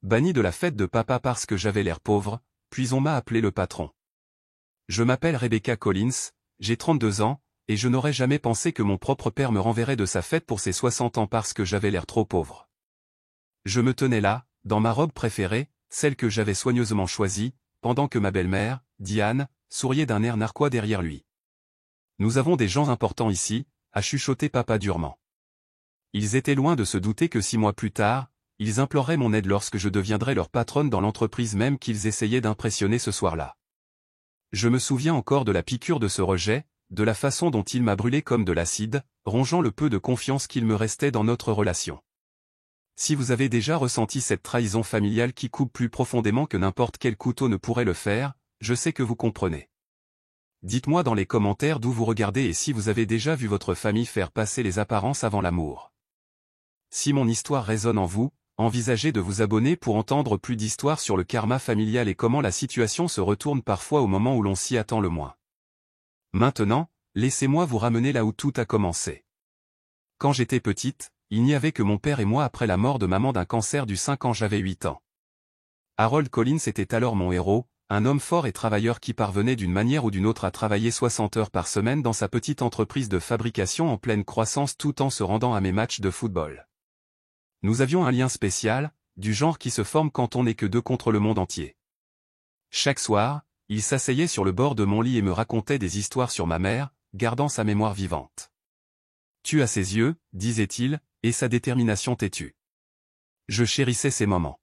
banni de la fête de papa parce que j'avais l'air pauvre, puis on m'a appelé le patron. Je m'appelle Rebecca Collins, j'ai 32 ans, et je n'aurais jamais pensé que mon propre père me renverrait de sa fête pour ses 60 ans parce que j'avais l'air trop pauvre. Je me tenais là, dans ma robe préférée, celle que j'avais soigneusement choisie, pendant que ma belle-mère, Diane, souriait d'un air narquois derrière lui. Nous avons des gens importants ici, a chuchoté papa durement. Ils étaient loin de se douter que 6 mois plus tard, ils imploreraient mon aide lorsque je deviendrais leur patronne dans l'entreprise même qu'ils essayaient d'impressionner ce soir-là. Je me souviens encore de la piqûre de ce rejet, de la façon dont il m'a brûlé comme de l'acide, rongeant le peu de confiance qu'il me restait dans notre relation. Si vous avez déjà ressenti cette trahison familiale qui coupe plus profondément que n'importe quel couteau ne pourrait le faire, je sais que vous comprenez. Dites-moi dans les commentaires d'où vous regardez et si vous avez déjà vu votre famille faire passer les apparences avant l'amour. Si mon histoire résonne en vous, envisagez de vous abonner pour entendre plus d'histoires sur le karma familial et comment la situation se retourne parfois au moment où l'on s'y attend le moins. Maintenant, laissez-moi vous ramener là où tout a commencé. Quand j'étais petite, il n'y avait que mon père et moi après la mort de maman d'un cancer du sein quand j'avais 8 ans. Harold Collins était alors mon héros, un homme fort et travailleur qui parvenait d'une manière ou d'une autre à travailler 60 heures par semaine dans sa petite entreprise de fabrication en pleine croissance tout en se rendant à mes matchs de football. Nous avions un lien spécial, du genre qui se forme quand on n'est que deux contre le monde entier. Chaque soir, il s'asseyait sur le bord de mon lit et me racontait des histoires sur ma mère, gardant sa mémoire vivante. Tu as ses yeux, disait-il, et sa détermination têtue. Je chérissais ces moments.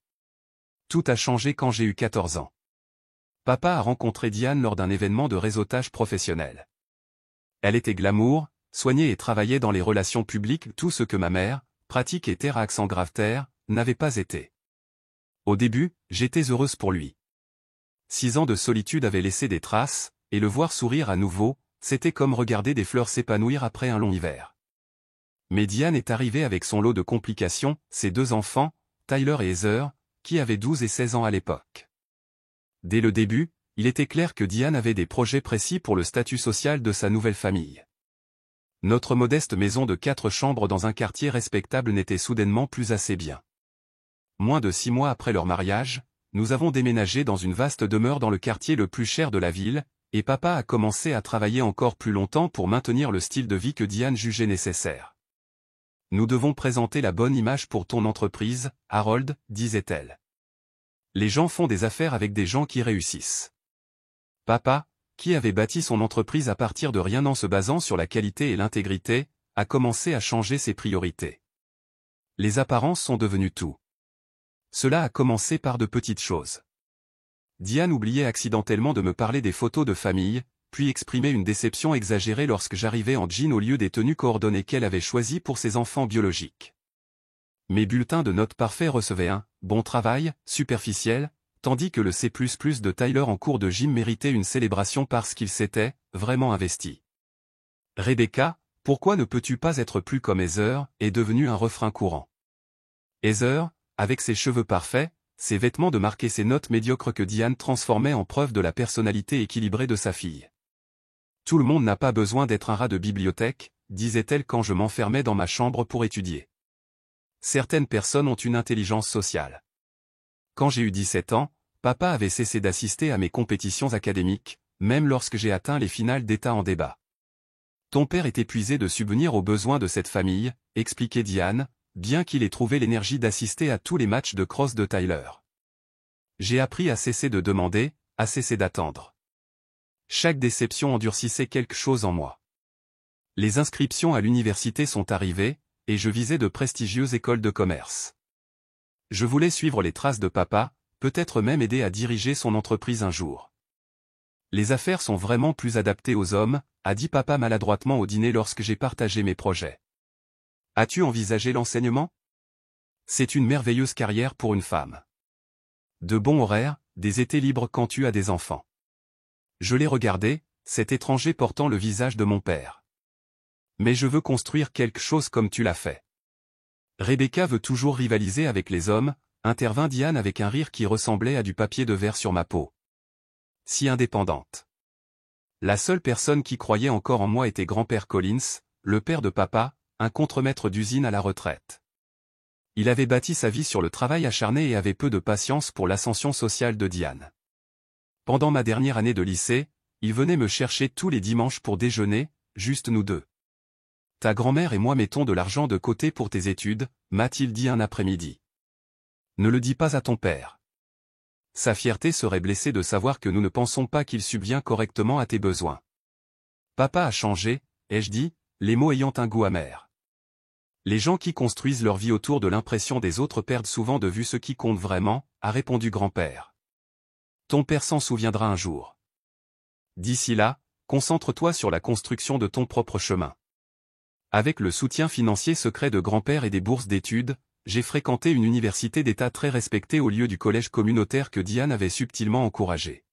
Tout a changé quand j'ai eu 14 ans. Papa a rencontré Diane lors d'un événement de réseautage professionnel. Elle était glamour, soignée et travaillait dans les relations publiques, tout ce que ma mère, pratique et terre à accent grave terre, n'avait pas été. Au début, j'étais heureuse pour lui. 6 ans de solitude avaient laissé des traces, et le voir sourire à nouveau, c'était comme regarder des fleurs s'épanouir après un long hiver. Mais Diane est arrivée avec son lot de complications, ses 2 enfants, Tyler et Heather, qui avaient 12 et 16 ans à l'époque. Dès le début, il était clair que Diane avait des projets précis pour le statut social de sa nouvelle famille. Notre modeste maison de 4 chambres dans un quartier respectable n'était soudainement plus assez bien. Moins de 6 mois après leur mariage, nous avons déménagé dans une vaste demeure dans le quartier le plus cher de la ville, et papa a commencé à travailler encore plus longtemps pour maintenir le style de vie que Diane jugeait nécessaire. Nous devons présenter la bonne image pour ton entreprise, Harold, disait-elle. Les gens font des affaires avec des gens qui réussissent. Papa, qui avait bâti son entreprise à partir de rien en se basant sur la qualité et l'intégrité, a commencé à changer ses priorités. Les apparences sont devenues tout. Cela a commencé par de petites choses. Diane oubliait accidentellement de me parler des photos de famille, puis exprimait une déception exagérée lorsque j'arrivais en jean au lieu des tenues coordonnées qu'elle avait choisies pour ses enfants biologiques. Mes bulletins de notes parfaits recevaient un « bon travail » superficiel, tandis que le C++ de Tyler en cours de gym méritait une célébration parce qu'il s'était vraiment investi. Rebecca, pourquoi ne peux-tu pas être plus comme Heather, est devenu un refrain courant. Heather, avec ses cheveux parfaits, ses vêtements de marque et ses notes médiocres que Diane transformait en preuve de la personnalité équilibrée de sa fille. Tout le monde n'a pas besoin d'être un rat de bibliothèque, disait-elle quand je m'enfermais dans ma chambre pour étudier. Certaines personnes ont une intelligence sociale. Quand j'ai eu 17 ans, papa avait cessé d'assister à mes compétitions académiques, même lorsque j'ai atteint les finales d'État en débat. Ton père est épuisé de subvenir aux besoins de cette famille, expliquait Diane, bien qu'il ait trouvé l'énergie d'assister à tous les matchs de cross de Tyler. J'ai appris à cesser de demander, à cesser d'attendre. Chaque déception endurcissait quelque chose en moi. Les inscriptions à l'université sont arrivées, et je visais de prestigieuses écoles de commerce. Je voulais suivre les traces de papa, peut-être même aider à diriger son entreprise un jour. Les affaires sont vraiment plus adaptées aux hommes, a dit papa maladroitement au dîner lorsque j'ai partagé mes projets. As-tu envisagé l'enseignement? C'est une merveilleuse carrière pour une femme. De bons horaires, des étés libres quand tu as des enfants. Je l'ai regardé, cet étranger portant le visage de mon père. Mais je veux construire quelque chose comme tu l'as fait. Rebecca veut toujours rivaliser avec les hommes, intervint Diane avec un rire qui ressemblait à du papier de verre sur ma peau. Si indépendante. La seule personne qui croyait encore en moi était grand-père Collins, le père de papa, un contremaître d'usine à la retraite. Il avait bâti sa vie sur le travail acharné et avait peu de patience pour l'ascension sociale de Diane. Pendant ma dernière année de lycée, il venait me chercher tous les dimanches pour déjeuner, juste nous deux. Ta grand-mère et moi mettons de l'argent de côté pour tes études, m'a-t-il dit un après-midi. Ne le dis pas à ton père. Sa fierté serait blessée de savoir que nous ne pensons pas qu'il subvient correctement à tes besoins. Papa a changé, ai-je dit, les mots ayant un goût amer. Les gens qui construisent leur vie autour de l'impression des autres perdent souvent de vue ce qui compte vraiment, a répondu grand-père. Ton père s'en souviendra un jour. D'ici là, concentre-toi sur la construction de ton propre chemin. Avec le soutien financier secret de grand-père et des bourses d'études, j'ai fréquenté une université d'État très respectée au lieu du collège communautaire que Diane avait subtilement encouragé.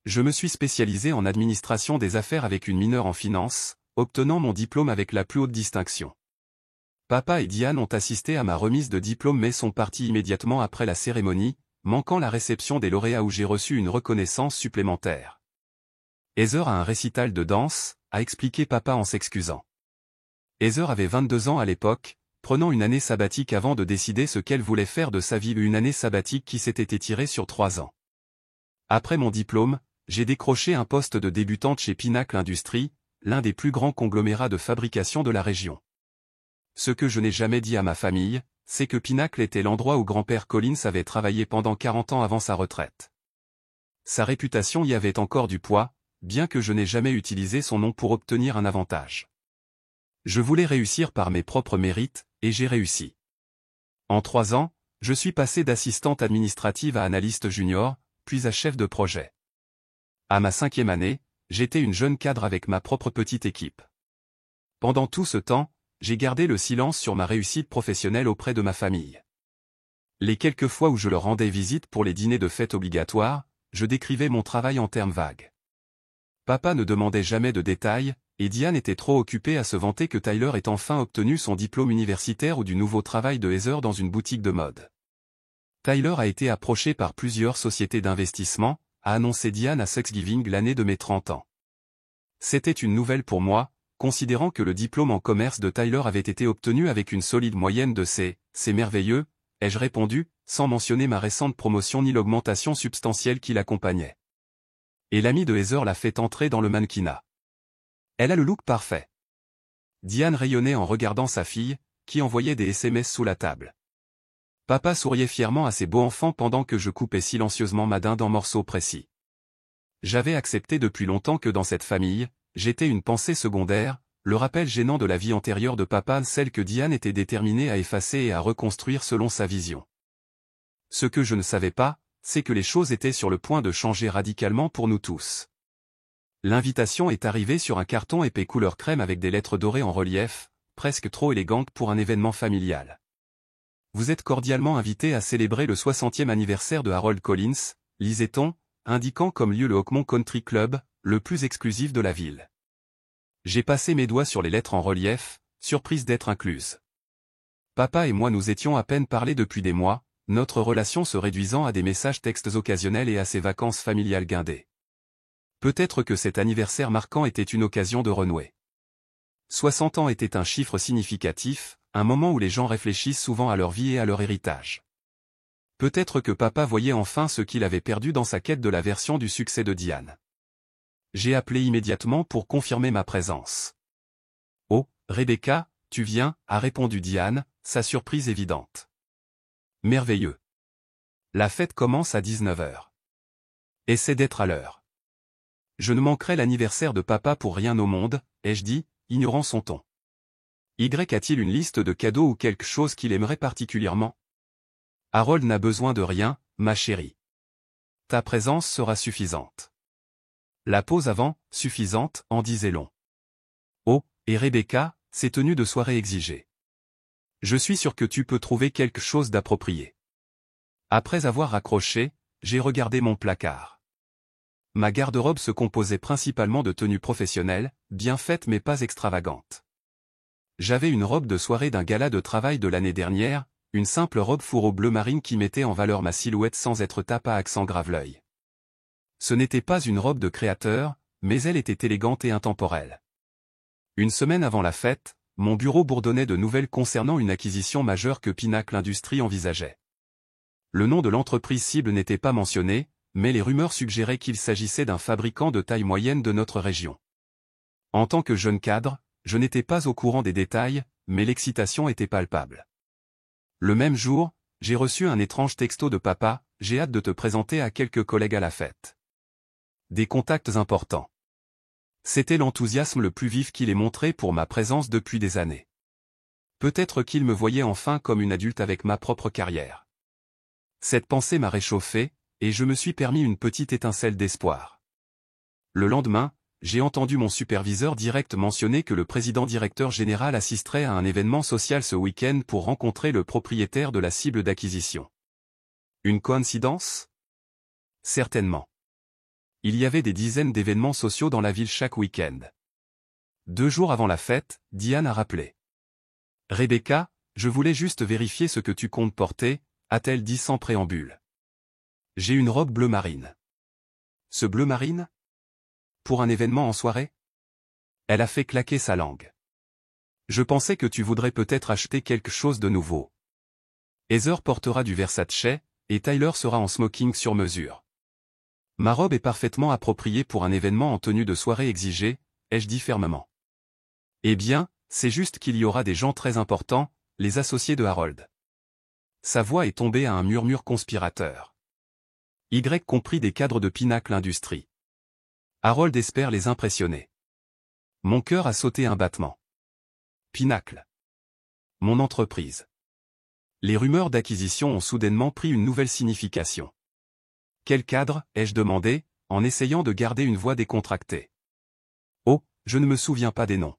Je me suis spécialisé en administration des affaires avec une mineure en finance, obtenant mon diplôme avec la plus haute distinction. Papa et Diane ont assisté à ma remise de diplôme mais sont partis immédiatement après la cérémonie, manquant la réception des lauréats où j'ai reçu une reconnaissance supplémentaire. Heather a un récital de danse, a expliqué papa en s'excusant. Heather avait 22 ans à l'époque, prenant une année sabbatique avant de décider ce qu'elle voulait faire de sa vie, une année sabbatique qui s'était étirée sur 3 ans. Après mon diplôme, j'ai décroché un poste de débutante chez Pinacle Industries, l'un des plus grands conglomérats de fabrication de la région. Ce que je n'ai jamais dit à ma famille, c'est que Pinacle était l'endroit où grand-père Collins avait travaillé pendant 40 ans avant sa retraite. Sa réputation y avait encore du poids, bien que je n'ai jamais utilisé son nom pour obtenir un avantage. Je voulais réussir par mes propres mérites, et j'ai réussi. En 3 ans, je suis passé d'assistante administrative à analyste junior, puis à chef de projet. À ma 5e année, j'étais une jeune cadre avec ma propre petite équipe. Pendant tout ce temps, j'ai gardé le silence sur ma réussite professionnelle auprès de ma famille. Les quelques fois où je leur rendais visite pour les dîners de fête obligatoires, je décrivais mon travail en termes vagues. Papa ne demandait jamais de détails, et Diane était trop occupée à se vanter que Tyler ait enfin obtenu son diplôme universitaire ou du nouveau travail de Heather dans une boutique de mode. Tyler a été approché par plusieurs sociétés d'investissement, a annoncé Diane à Thanksgiving l'année de mes 30 ans. C'était une nouvelle pour moi, considérant que le diplôme en commerce de Tyler avait été obtenu avec une solide moyenne de C. C'est merveilleux, ai-je répondu, sans mentionner ma récente promotion ni l'augmentation substantielle qui l'accompagnait. Et l'ami de Heather l'a fait entrer dans le mannequinat. Elle a le look parfait. Diane rayonnait en regardant sa fille, qui envoyait des SMS sous la table. Papa souriait fièrement à ses beaux enfants pendant que je coupais silencieusement ma dinde en morceaux précis. J'avais accepté depuis longtemps que dans cette famille, j'étais une pensée secondaire, le rappel gênant de la vie antérieure de papa, celle que Diane était déterminée à effacer et à reconstruire selon sa vision. Ce que je ne savais pas, c'est que les choses étaient sur le point de changer radicalement pour nous tous. L'invitation est arrivée sur un carton épais couleur crème avec des lettres dorées en relief, presque trop élégantes pour un événement familial. Vous êtes cordialement invités à célébrer le 60e anniversaire de Harold Collins, lisait-on, indiquant comme lieu le Oakmont Country Club, le plus exclusif de la ville. J'ai passé mes doigts sur les lettres en relief, surprise d'être incluse. Papa et moi nous étions à peine parlé depuis des mois, notre relation se réduisant à des messages textes occasionnels et à ses vacances familiales guindées. Peut-être que cet anniversaire marquant était une occasion de renouer. 60 ans était un chiffre significatif, un moment où les gens réfléchissent souvent à leur vie et à leur héritage. Peut-être que papa voyait enfin ce qu'il avait perdu dans sa quête de la version du succès de Diane. J'ai appelé immédiatement pour confirmer ma présence. « Oh, Rebecca, tu viens » a répondu Diane, sa surprise évidente. « Merveilleux. La fête commence à 19h. Essaie d'être à l'heure. » Je ne manquerai l'anniversaire de papa pour rien au monde, ai-je dit, ignorant son ton. Y a-t-il une liste de cadeaux ou quelque chose qu'il aimerait particulièrement? Harold n'a besoin de rien, ma chérie. Ta présence sera suffisante. La pause avant, suffisante, en disait long. Oh, et Rebecca, ses tenues de soirée exigées. Je suis sûr que tu peux trouver quelque chose d'approprié. Après avoir raccroché, j'ai regardé mon placard. Ma garde-robe se composait principalement de tenues professionnelles, bien faites mais pas extravagantes. J'avais une robe de soirée d'un gala de travail de l'année dernière, une simple robe fourreau bleu marine qui mettait en valeur ma silhouette sans être tape à accent grave l'œil. Ce n'était pas une robe de créateur, mais elle était élégante et intemporelle. Une semaine avant la fête, mon bureau bourdonnait de nouvelles concernant une acquisition majeure que Pinacle Industries envisageait. Le nom de l'entreprise cible n'était pas mentionné, mais les rumeurs suggéraient qu'il s'agissait d'un fabricant de taille moyenne de notre région. En tant que jeune cadre, je n'étais pas au courant des détails, mais l'excitation était palpable. Le même jour, j'ai reçu un étrange texto de papa, j'ai hâte de te présenter à quelques collègues à la fête. Des contacts importants. C'était l'enthousiasme le plus vif qu'il ait montré pour ma présence depuis des années. Peut-être qu'il me voyait enfin comme une adulte avec ma propre carrière. Cette pensée m'a réchauffé, et je me suis permis une petite étincelle d'espoir. Le lendemain, j'ai entendu mon superviseur direct mentionner que le président-directeur général assisterait à un événement social ce week-end pour rencontrer le propriétaire de la cible d'acquisition. Une coïncidence? Certainement. Il y avait des dizaines d'événements sociaux dans la ville chaque week-end. 2 jours avant la fête, Diane a rappelé. « Rebecca, je voulais juste vérifier ce que tu comptes porter », a-t-elle dit sans préambule. « J'ai une robe bleu marine. » Ce bleu marine? Pour un événement en soirée? Elle a fait claquer sa langue. « Je pensais que tu voudrais peut-être acheter quelque chose de nouveau. Heather portera du Versace, et Tyler sera en smoking sur mesure. Ma robe est parfaitement appropriée pour un événement en tenue de soirée exigée, ai-je dit fermement. Eh bien, c'est juste qu'il y aura des gens très importants, les associés de Harold. Sa voix est tombée à un murmure conspirateur. Y compris des cadres de Pinacle Industries. Harold espère les impressionner. Mon cœur a sauté un battement. Pinacle. Mon entreprise. Les rumeurs d'acquisition ont soudainement pris une nouvelle signification. Quel cadre, ai-je demandé, en essayant de garder une voix décontractée. Oh, je ne me souviens pas des noms.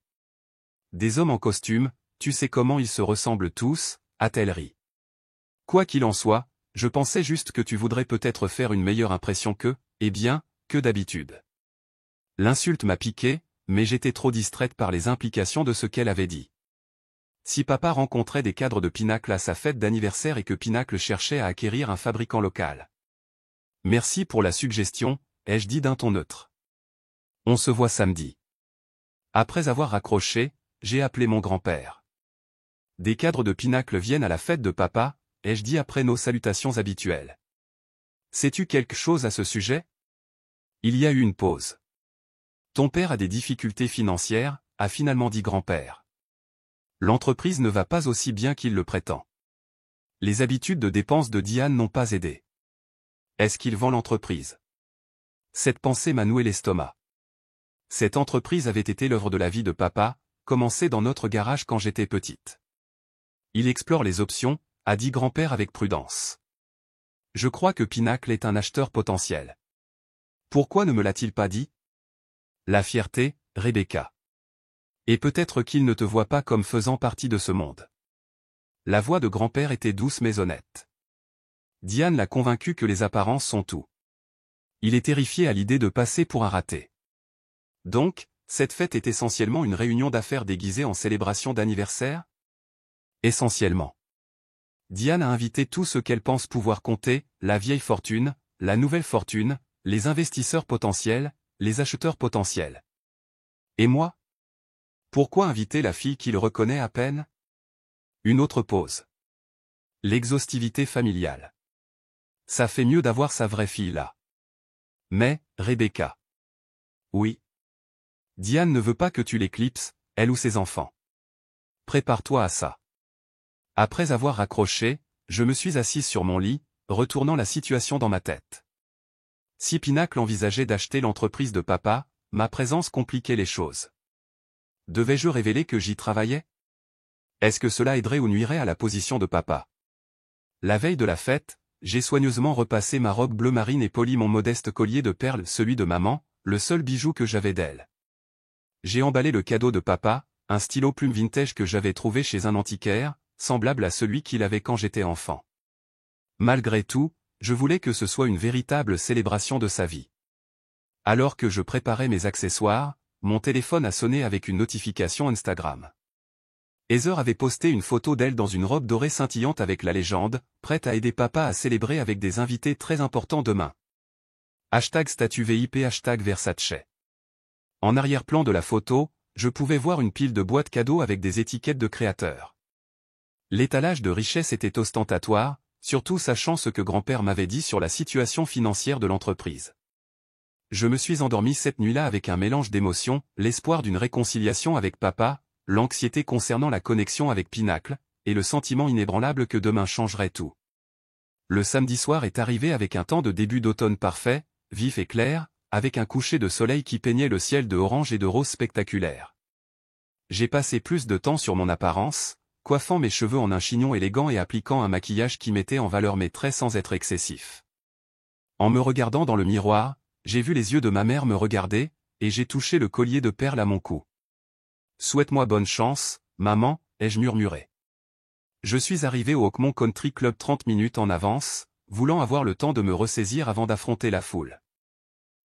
Des hommes en costume, tu sais comment ils se ressemblent tous, a-t-elle ri. Quoi qu'il en soit, je pensais juste que tu voudrais peut-être faire une meilleure impression que d'habitude. L'insulte m'a piqué, mais j'étais trop distraite par les implications de ce qu'elle avait dit. Si papa rencontrait des cadres de Pinacle à sa fête d'anniversaire et que Pinacle cherchait à acquérir un fabricant local. Merci pour la suggestion, ai-je dit d'un ton neutre. On se voit samedi. Après avoir raccroché, j'ai appelé mon grand-père. Des cadres de Pinacle viennent à la fête de papa, ai-je dit après nos salutations habituelles. Sais-tu quelque chose à ce sujet? Il y a eu une pause. Ton père a des difficultés financières, a finalement dit grand-père. L'entreprise ne va pas aussi bien qu'il le prétend. Les habitudes de dépenses de Diane n'ont pas aidé. Est-ce qu'il vend l'entreprise? Cette pensée m'a noué l'estomac. Cette entreprise avait été l'œuvre de la vie de papa, commencée dans notre garage quand j'étais petite. Il explore les options, a dit grand-père avec prudence. Je crois que Pinacle est un acheteur potentiel. Pourquoi ne me l'a-t-il pas dit? La fierté, Rebecca. Et peut-être qu'il ne te voit pas comme faisant partie de ce monde. La voix de grand-père était douce mais honnête. Diane l'a convaincu que les apparences sont tout. Il est terrifié à l'idée de passer pour un raté. Donc, cette fête est essentiellement une réunion d'affaires déguisée en célébration d'anniversaire? Essentiellement. Diane a invité tout ce qu'elle pense pouvoir compter, la vieille fortune, la nouvelle fortune, les investisseurs potentiels, les acheteurs potentiels. Et moi? Pourquoi inviter la fille qu'il reconnaît à peine? Une autre pause. L'exhaustivité familiale. Ça fait mieux d'avoir sa vraie fille là. Mais, Rebecca. Oui. Diane ne veut pas que tu l'éclipses, elle ou ses enfants. Prépare-toi à ça. Après avoir raccroché, je me suis assise sur mon lit, retournant la situation dans ma tête. Si Pinacle envisageait d'acheter l'entreprise de papa, ma présence compliquait les choses. Devais-je révéler que j'y travaillais? Est-ce que cela aiderait ou nuirait à la position de papa? La veille de la fête, j'ai soigneusement repassé ma robe bleu marine et poli mon modeste collier de perles, celui de maman, le seul bijou que j'avais d'elle. J'ai emballé le cadeau de papa, un stylo plume vintage que j'avais trouvé chez un antiquaire, semblable à celui qu'il avait quand j'étais enfant. Malgré tout, je voulais que ce soit une véritable célébration de sa vie. Alors que je préparais mes accessoires, mon téléphone a sonné avec une notification Instagram. Heather avait posté une photo d'elle dans une robe dorée scintillante avec la légende, prête à aider papa à célébrer avec des invités très importants demain. #statut VIP #Versace. En arrière-plan de la photo, je pouvais voir une pile de boîtes cadeaux avec des étiquettes de créateurs. L'étalage de richesse était ostentatoire, surtout sachant ce que grand-père m'avait dit sur la situation financière de l'entreprise. Je me suis endormi cette nuit-là avec un mélange d'émotions, l'espoir d'une réconciliation avec papa, l'anxiété concernant la connexion avec Pinacle, et le sentiment inébranlable que demain changerait tout. Le samedi soir est arrivé avec un temps de début d'automne parfait, vif et clair, avec un coucher de soleil qui peignait le ciel de orange et de rose spectaculaire. J'ai passé plus de temps sur mon apparence, coiffant mes cheveux en un chignon élégant et appliquant un maquillage qui mettait en valeur mes traits sans être excessif. En me regardant dans le miroir, j'ai vu les yeux de ma mère me regarder, et j'ai touché le collier de perles à mon cou. « Souhaite-moi bonne chance, maman », ai-je murmuré. Je suis arrivé au Oakmont Country Club 30 minutes en avance, voulant avoir le temps de me ressaisir avant d'affronter la foule.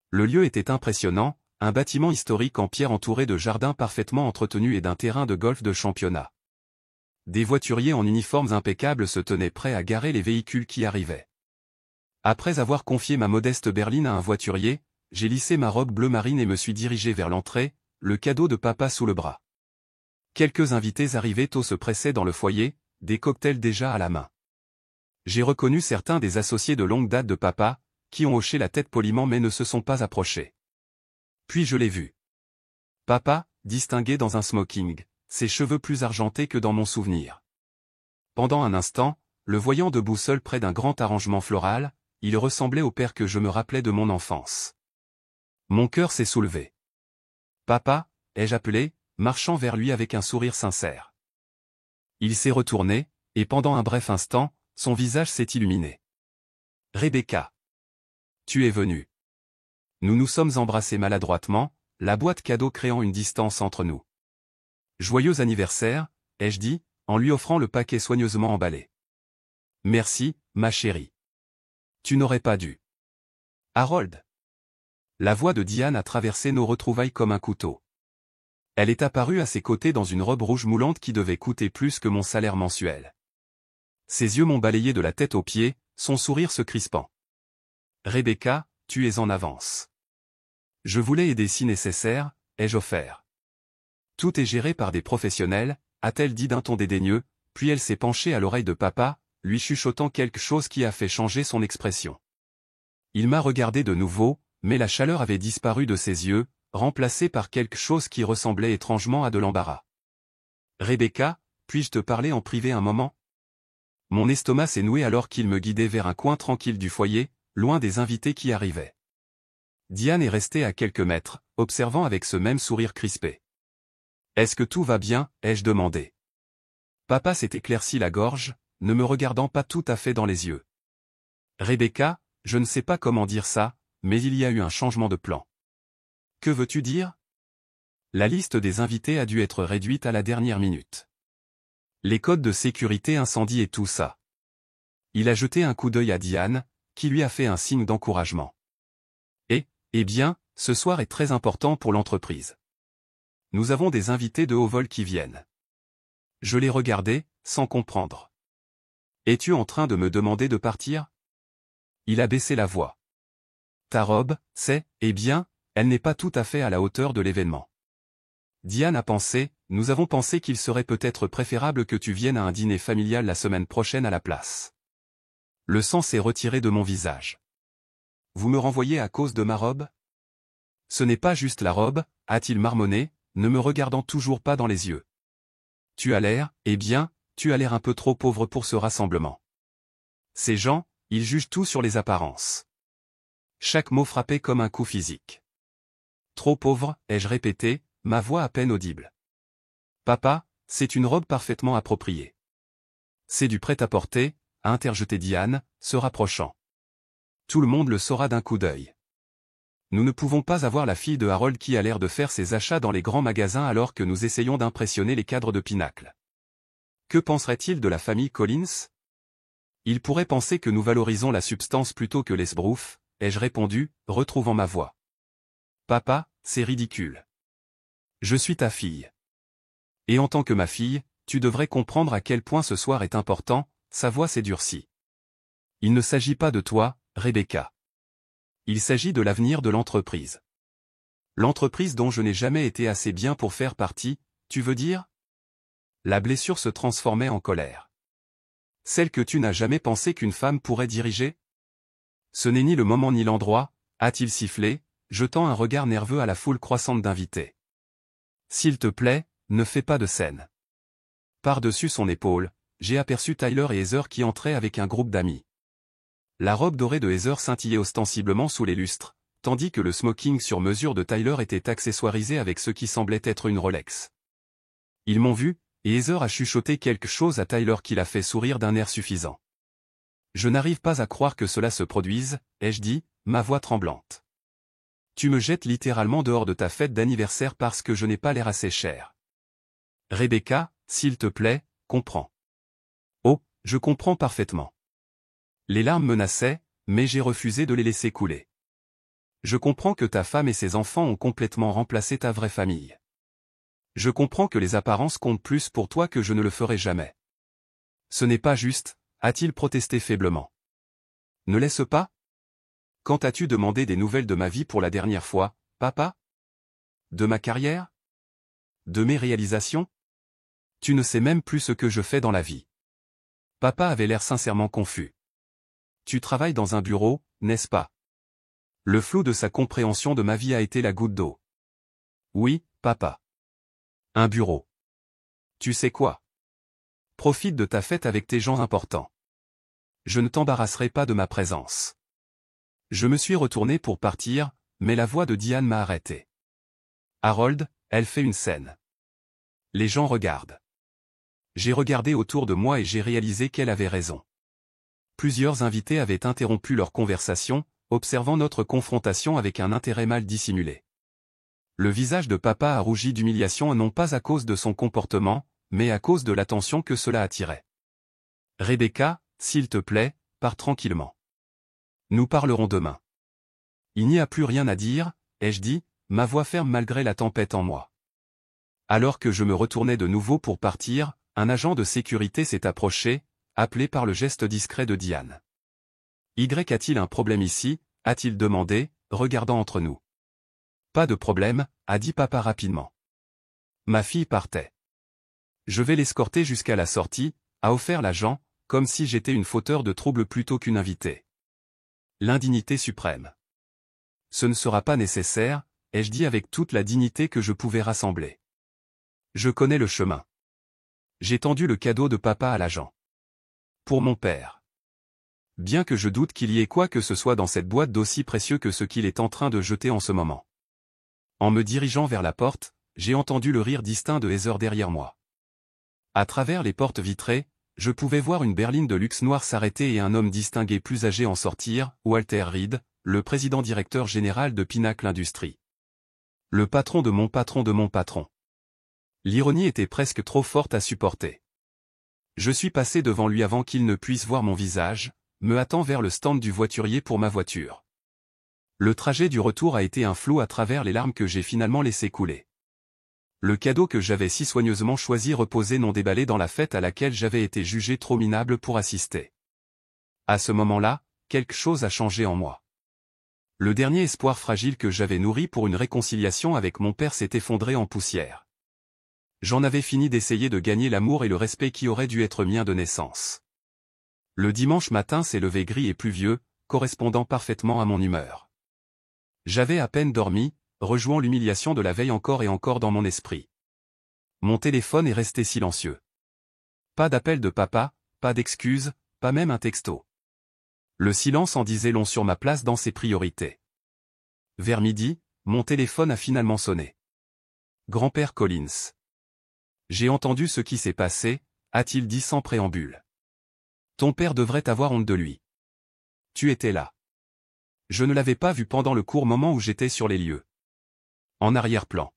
Le lieu était impressionnant, un bâtiment historique en pierre entouré de jardins parfaitement entretenus et d'un terrain de golf de championnat. Des voituriers en uniformes impeccables se tenaient prêts à garer les véhicules qui arrivaient. Après avoir confié ma modeste berline à un voiturier, j'ai lissé ma robe bleu marine et me suis dirigé vers l'entrée, le cadeau de papa sous le bras. Quelques invités arrivés tôt se pressaient dans le foyer, des cocktails déjà à la main. J'ai reconnu certains des associés de longue date de papa, qui ont hoché la tête poliment mais ne se sont pas approchés. Puis je l'ai vu. Papa, distingué dans un smoking, ses cheveux plus argentés que dans mon souvenir. Pendant un instant, le voyant debout seul près d'un grand arrangement floral, il ressemblait au père que je me rappelais de mon enfance. Mon cœur s'est soulevé. « Papa » ai-je appelé, marchant vers lui avec un sourire sincère. Il s'est retourné, et pendant un bref instant, son visage s'est illuminé. « Rebecca. Tu es venue. » Nous nous sommes embrassés maladroitement, la boîte cadeau créant une distance entre nous. « Joyeux anniversaire » ai-je dit, en lui offrant le paquet soigneusement emballé. « Merci, ma chérie. Tu n'aurais pas dû. » Harold. La voix de Diane a traversé nos retrouvailles comme un couteau. Elle est apparue à ses côtés dans une robe rouge moulante qui devait coûter plus que mon salaire mensuel. Ses yeux m'ont balayé de la tête aux pieds, son sourire se crispant. « Rebecca, tu es en avance. Je voulais aider si nécessaire, ai-je offert. Tout est géré par des professionnels, a-t-elle dit d'un ton dédaigneux, puis elle s'est penchée à l'oreille de papa, lui chuchotant quelque chose qui a fait changer son expression. Il m'a regardé de nouveau, mais la chaleur avait disparu de ses yeux, remplacée par quelque chose qui ressemblait étrangement à de l'embarras. « Rebecca, puis-je te parler en privé un moment ?» Mon estomac s'est noué alors qu'il me guidait vers un coin tranquille du foyer, loin des invités qui arrivaient. Diane est restée à quelques mètres, observant avec ce même sourire crispé. « Est-ce que tout va bien ?» ai-je demandé. Papa s'est éclairci la gorge, ne me regardant pas tout à fait dans les yeux. « Rebecca, je ne sais pas comment dire ça, mais il y a eu un changement de plan. » « Que veux-tu dire ?» La liste des invités a dû être réduite à la dernière minute. Les codes de sécurité incendie et tout ça. Il a jeté un coup d'œil à Diane, qui lui a fait un signe d'encouragement. Eh bien, ce soir est très important pour l'entreprise. Nous avons des invités de haut vol qui viennent. Je l'ai regardé, sans comprendre. Es-tu en train de me demander de partir ? Il a baissé la voix. Ta robe, eh bien, elle n'est pas tout à fait à la hauteur de l'événement. Diane a pensé, nous avons pensé qu'il serait peut-être préférable que tu viennes à un dîner familial la semaine prochaine à la place. Le sang s'est retiré de mon visage. Vous me renvoyez à cause de ma robe ? Ce n'est pas juste la robe, a-t-il marmonné, ne me regardant toujours pas dans les yeux. Tu as l'air, eh bien, tu as l'air un peu trop pauvre pour ce rassemblement. Ces gens, ils jugent tout sur les apparences. Chaque mot frappait comme un coup physique. Trop pauvre, ai-je répété, ma voix à peine audible. Papa, c'est une robe parfaitement appropriée. C'est du prêt-à-porter, a interjeté Diane, se rapprochant. Tout le monde le saura d'un coup d'œil. Nous ne pouvons pas avoir la fille de Harold qui a l'air de faire ses achats dans les grands magasins alors que nous essayons d'impressionner les cadres de Pinacle. Que penserait-il de la famille Collins ? Il pourrait penser que nous valorisons la substance plutôt que l'esbrouf, ai-je répondu, retrouvant ma voix. Papa, c'est ridicule. Je suis ta fille. Et en tant que ma fille, tu devrais comprendre à quel point ce soir est important, sa voix s'est durcie. Il ne s'agit pas de toi, Rebecca. Il s'agit de l'avenir de l'entreprise. L'entreprise dont je n'ai jamais été assez bien pour faire partie, tu veux dire? La blessure se transformait en colère. Celle que tu n'as jamais pensé qu'une femme pourrait diriger? Ce n'est ni le moment ni l'endroit, a-t-il sifflé, jetant un regard nerveux à la foule croissante d'invités. S'il te plaît, ne fais pas de scène. Par-dessus son épaule, j'ai aperçu Tyler et Heather qui entraient avec un groupe d'amis. La robe dorée de Heather scintillait ostensiblement sous les lustres, tandis que le smoking sur mesure de Tyler était accessoirisé avec ce qui semblait être une Rolex. Ils m'ont vu, et Heather a chuchoté quelque chose à Tyler qui l'a fait sourire d'un air suffisant. Je n'arrive pas à croire que cela se produise, ai-je dit, ma voix tremblante. Tu me jettes littéralement dehors de ta fête d'anniversaire parce que je n'ai pas l'air assez cher. Rebecca, s'il te plaît, comprends. Oh, je comprends parfaitement. Les larmes menaçaient, mais j'ai refusé de les laisser couler. Je comprends que ta femme et ses enfants ont complètement remplacé ta vraie famille. Je comprends que les apparences comptent plus pour toi que je ne le ferai jamais. Ce n'est pas juste, a-t-il protesté faiblement. Ne laisse pas? Quand as-tu demandé des nouvelles de ma vie pour la dernière fois, papa? De ma carrière? De mes réalisations? Tu ne sais même plus ce que je fais dans la vie. Papa avait l'air sincèrement confus. Tu travailles dans un bureau, n'est-ce pas? Le flou de sa compréhension de ma vie a été la goutte d'eau. Oui, papa. Un bureau. Tu sais quoi? Profite de ta fête avec tes gens importants. Je ne t'embarrasserai pas de ma présence. Je me suis retourné pour partir, mais la voix de Diane m'a arrêté. Harold, elle fait une scène. Les gens regardent. J'ai regardé autour de moi et j'ai réalisé qu'elle avait raison. Plusieurs invités avaient interrompu leur conversation, observant notre confrontation avec un intérêt mal dissimulé. Le visage de papa a rougi d'humiliation non pas à cause de son comportement, mais à cause de l'attention que cela attirait. Rebecca, s'il te plaît, pars tranquillement. Nous parlerons demain. Il n'y a plus rien à dire, ai-je dit, ma voix ferme malgré la tempête en moi. Alors que je me retournais de nouveau pour partir, un agent de sécurité s'est approché, appelé par le geste discret de Diane. Y a-t-il un problème ici? A-t-il demandé, regardant entre nous. Pas de problème, a dit papa rapidement. Ma fille partait. Je vais l'escorter jusqu'à la sortie, a offert l'agent, comme si j'étais une fauteur de trouble plutôt qu'une invitée. L'indignité suprême. Ce ne sera pas nécessaire, ai-je dit avec toute la dignité que je pouvais rassembler. Je connais le chemin. J'ai tendu le cadeau de papa à l'agent. Pour mon père. Bien que je doute qu'il y ait quoi que ce soit dans cette boîte d'aussi précieux que ce qu'il est en train de jeter en ce moment. En me dirigeant vers la porte, j'ai entendu le rire distinct de Heather derrière moi. À travers les portes vitrées, je pouvais voir une berline de luxe noire s'arrêter et un homme distingué plus âgé en sortir, Walter Reed, le président-directeur général de Pinnacle Industries. Le patron de mon patron de mon patron. L'ironie était presque trop forte à supporter. Je suis passé devant lui avant qu'il ne puisse voir mon visage, me hâtant vers le stand du voiturier pour ma voiture. Le trajet du retour a été un flou à travers les larmes que j'ai finalement laissé couler. Le cadeau que j'avais si soigneusement choisi reposait non déballé dans la fête à laquelle j'avais été jugé trop minable pour assister. À ce moment-là, quelque chose a changé en moi. Le dernier espoir fragile que j'avais nourri pour une réconciliation avec mon père s'est effondré en poussière. J'en avais fini d'essayer de gagner l'amour et le respect qui auraient dû être miens de naissance. Le dimanche matin s'est levé gris et pluvieux, correspondant parfaitement à mon humeur. J'avais à peine dormi, rejouant l'humiliation de la veille encore et encore dans mon esprit. Mon téléphone est resté silencieux. Pas d'appel de papa, pas d'excuses, pas même un texto. Le silence en disait long sur ma place dans ses priorités. Vers midi, mon téléphone a finalement sonné. Grand-père Collins. J'ai entendu ce qui s'est passé, a-t-il dit sans préambule. Ton père devrait avoir honte de lui. Tu étais là. Je ne l'avais pas vu pendant le court moment où j'étais sur les lieux. En arrière-plan.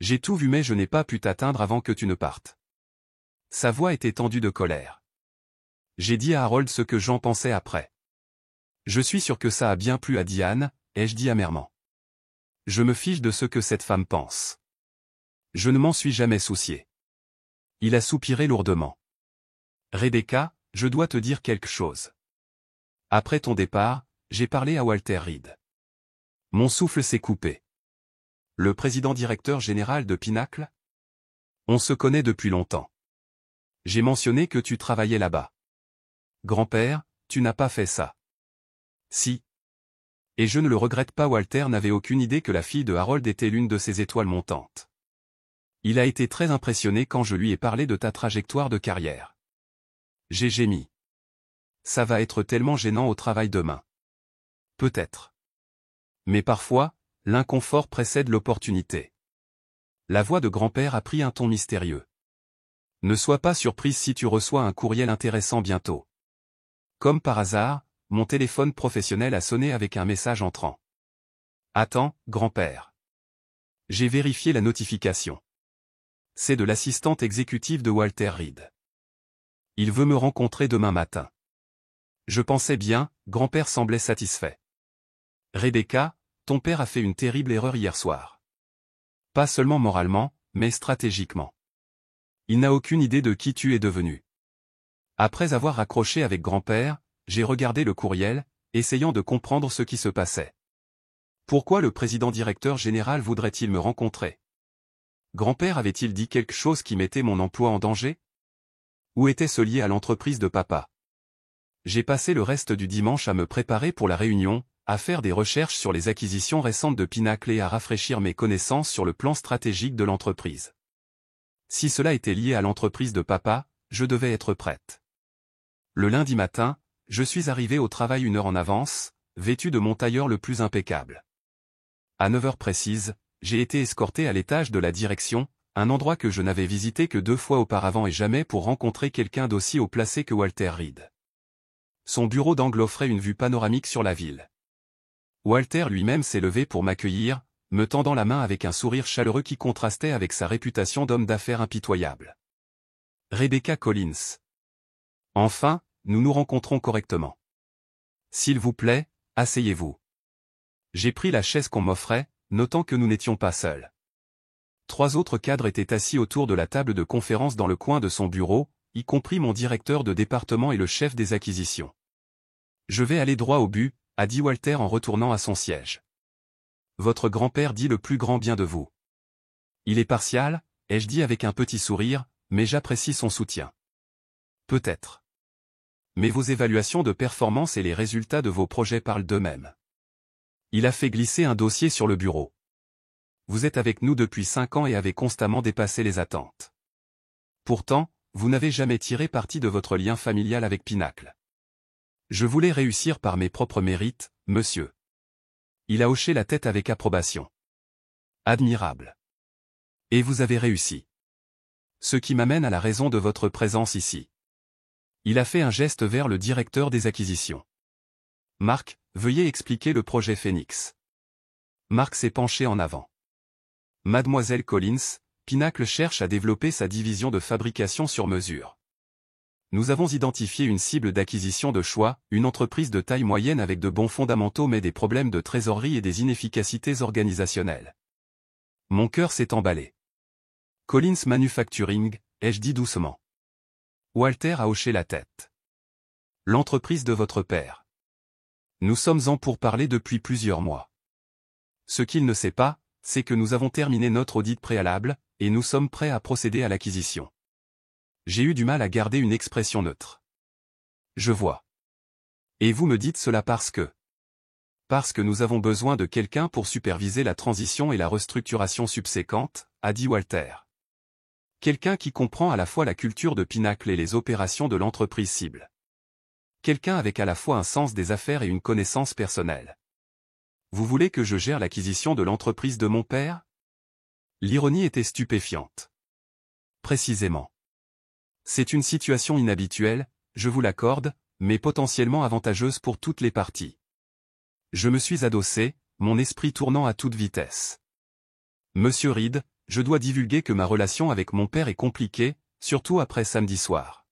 J'ai tout vu mais je n'ai pas pu t'atteindre avant que tu ne partes. Sa voix était tendue de colère. J'ai dit à Harold ce que j'en pensais après. Je suis sûr que ça a bien plu à Diane, ai-je dit amèrement. Je me fiche de ce que cette femme pense. Je ne m'en suis jamais soucié. Il a soupiré lourdement. Rebecca, je dois te dire quelque chose. Après ton départ, j'ai parlé à Walter Reed. Mon souffle s'est coupé. Le président-directeur général de Pinacle? On se connaît depuis longtemps. J'ai mentionné que tu travaillais là-bas. Grand-père, tu n'as pas fait ça. Si. Et je ne le regrette pas. Walter n'avait aucune idée que la fille de Harold était l'une de ses étoiles montantes. Il a été très impressionné quand je lui ai parlé de ta trajectoire de carrière. J'ai gémi. Ça va être tellement gênant au travail demain. Peut-être. Mais parfois, l'inconfort précède l'opportunité. La voix de grand-père a pris un ton mystérieux. Ne sois pas surprise si tu reçois un courriel intéressant bientôt. Comme par hasard, mon téléphone professionnel a sonné avec un message entrant. Attends, grand-père. J'ai vérifié la notification. C'est de l'assistante exécutive de Walter Reed. Il veut me rencontrer demain matin. Je pensais bien, grand-père semblait satisfait. Rebecca, ton père a fait une terrible erreur hier soir. Pas seulement moralement, mais stratégiquement. Il n'a aucune idée de qui tu es devenu. Après avoir raccroché avec grand-père, j'ai regardé le courriel, essayant de comprendre ce qui se passait. Pourquoi le président-directeur général voudrait-il me rencontrer? Grand-père avait-il dit quelque chose qui mettait mon emploi en danger? Ou était-ce lié à l'entreprise de papa? J'ai passé le reste du dimanche à me préparer pour la réunion, à faire des recherches sur les acquisitions récentes de Pinacle et à rafraîchir mes connaissances sur le plan stratégique de l'entreprise. Si cela était lié à l'entreprise de papa, je devais être prête. Le lundi matin, je suis arrivé au travail 1 heure en avance, vêtu de mon tailleur le plus impeccable. À 9 heures précises, j'ai été escorté à l'étage de la direction, un endroit que je n'avais visité que 2 fois auparavant et jamais pour rencontrer quelqu'un d'aussi haut placé que Walter Reed. Son bureau d'angle offrait une vue panoramique sur la ville. Walter lui-même s'est levé pour m'accueillir, me tendant la main avec un sourire chaleureux qui contrastait avec sa réputation d'homme d'affaires impitoyable. Rebecca Collins. Enfin, nous nous rencontrons correctement. S'il vous plaît, asseyez-vous. J'ai pris la chaise qu'on m'offrait, notant que nous n'étions pas seuls. 3 autres cadres étaient assis autour de la table de conférence dans le coin de son bureau, y compris mon directeur de département et le chef des acquisitions. Je vais aller droit au but, a dit Walter en retournant à son siège. Votre grand-père dit le plus grand bien de vous. Il est partial, ai-je dit avec un petit sourire, mais j'apprécie son soutien. Peut-être. Mais vos évaluations de performance et les résultats de vos projets parlent d'eux-mêmes. Il a fait glisser un dossier sur le bureau. Vous êtes avec nous depuis 5 ans et avez constamment dépassé les attentes. Pourtant, vous n'avez jamais tiré parti de votre lien familial avec Pinacle. Je voulais réussir par mes propres mérites, monsieur. Il a hoché la tête avec approbation. Admirable. Et vous avez réussi. Ce qui m'amène à la raison de votre présence ici. Il a fait un geste vers le directeur des acquisitions. Marc, veuillez expliquer le projet Phoenix. Marc s'est penché en avant. Mademoiselle Collins, Pinacle cherche à développer sa division de fabrication sur mesure. Nous avons identifié une cible d'acquisition de choix, une entreprise de taille moyenne avec de bons fondamentaux mais des problèmes de trésorerie et des inefficacités organisationnelles. Mon cœur s'est emballé. Collins Manufacturing, ai-je dit doucement. Walter a hoché la tête. L'entreprise de votre père. Nous sommes en pourparlers depuis plusieurs mois. Ce qu'il ne sait pas, c'est que nous avons terminé notre audit préalable, et nous sommes prêts à procéder à l'acquisition. J'ai eu du mal à garder une expression neutre. Je vois. Et vous me dites cela parce que... Parce que nous avons besoin de quelqu'un pour superviser la transition et la restructuration subséquente, a dit Walter. Quelqu'un qui comprend à la fois la culture de Pinacle et les opérations de l'entreprise cible. Quelqu'un avec à la fois un sens des affaires et une connaissance personnelle. Vous voulez que je gère l'acquisition de l'entreprise de mon père? L'ironie était stupéfiante. Précisément. C'est une situation inhabituelle, je vous l'accorde, mais potentiellement avantageuse pour toutes les parties. Je me suis adossé, mon esprit tournant à toute vitesse. Monsieur Reed, je dois divulguer que ma relation avec mon père est compliquée, surtout après samedi soir.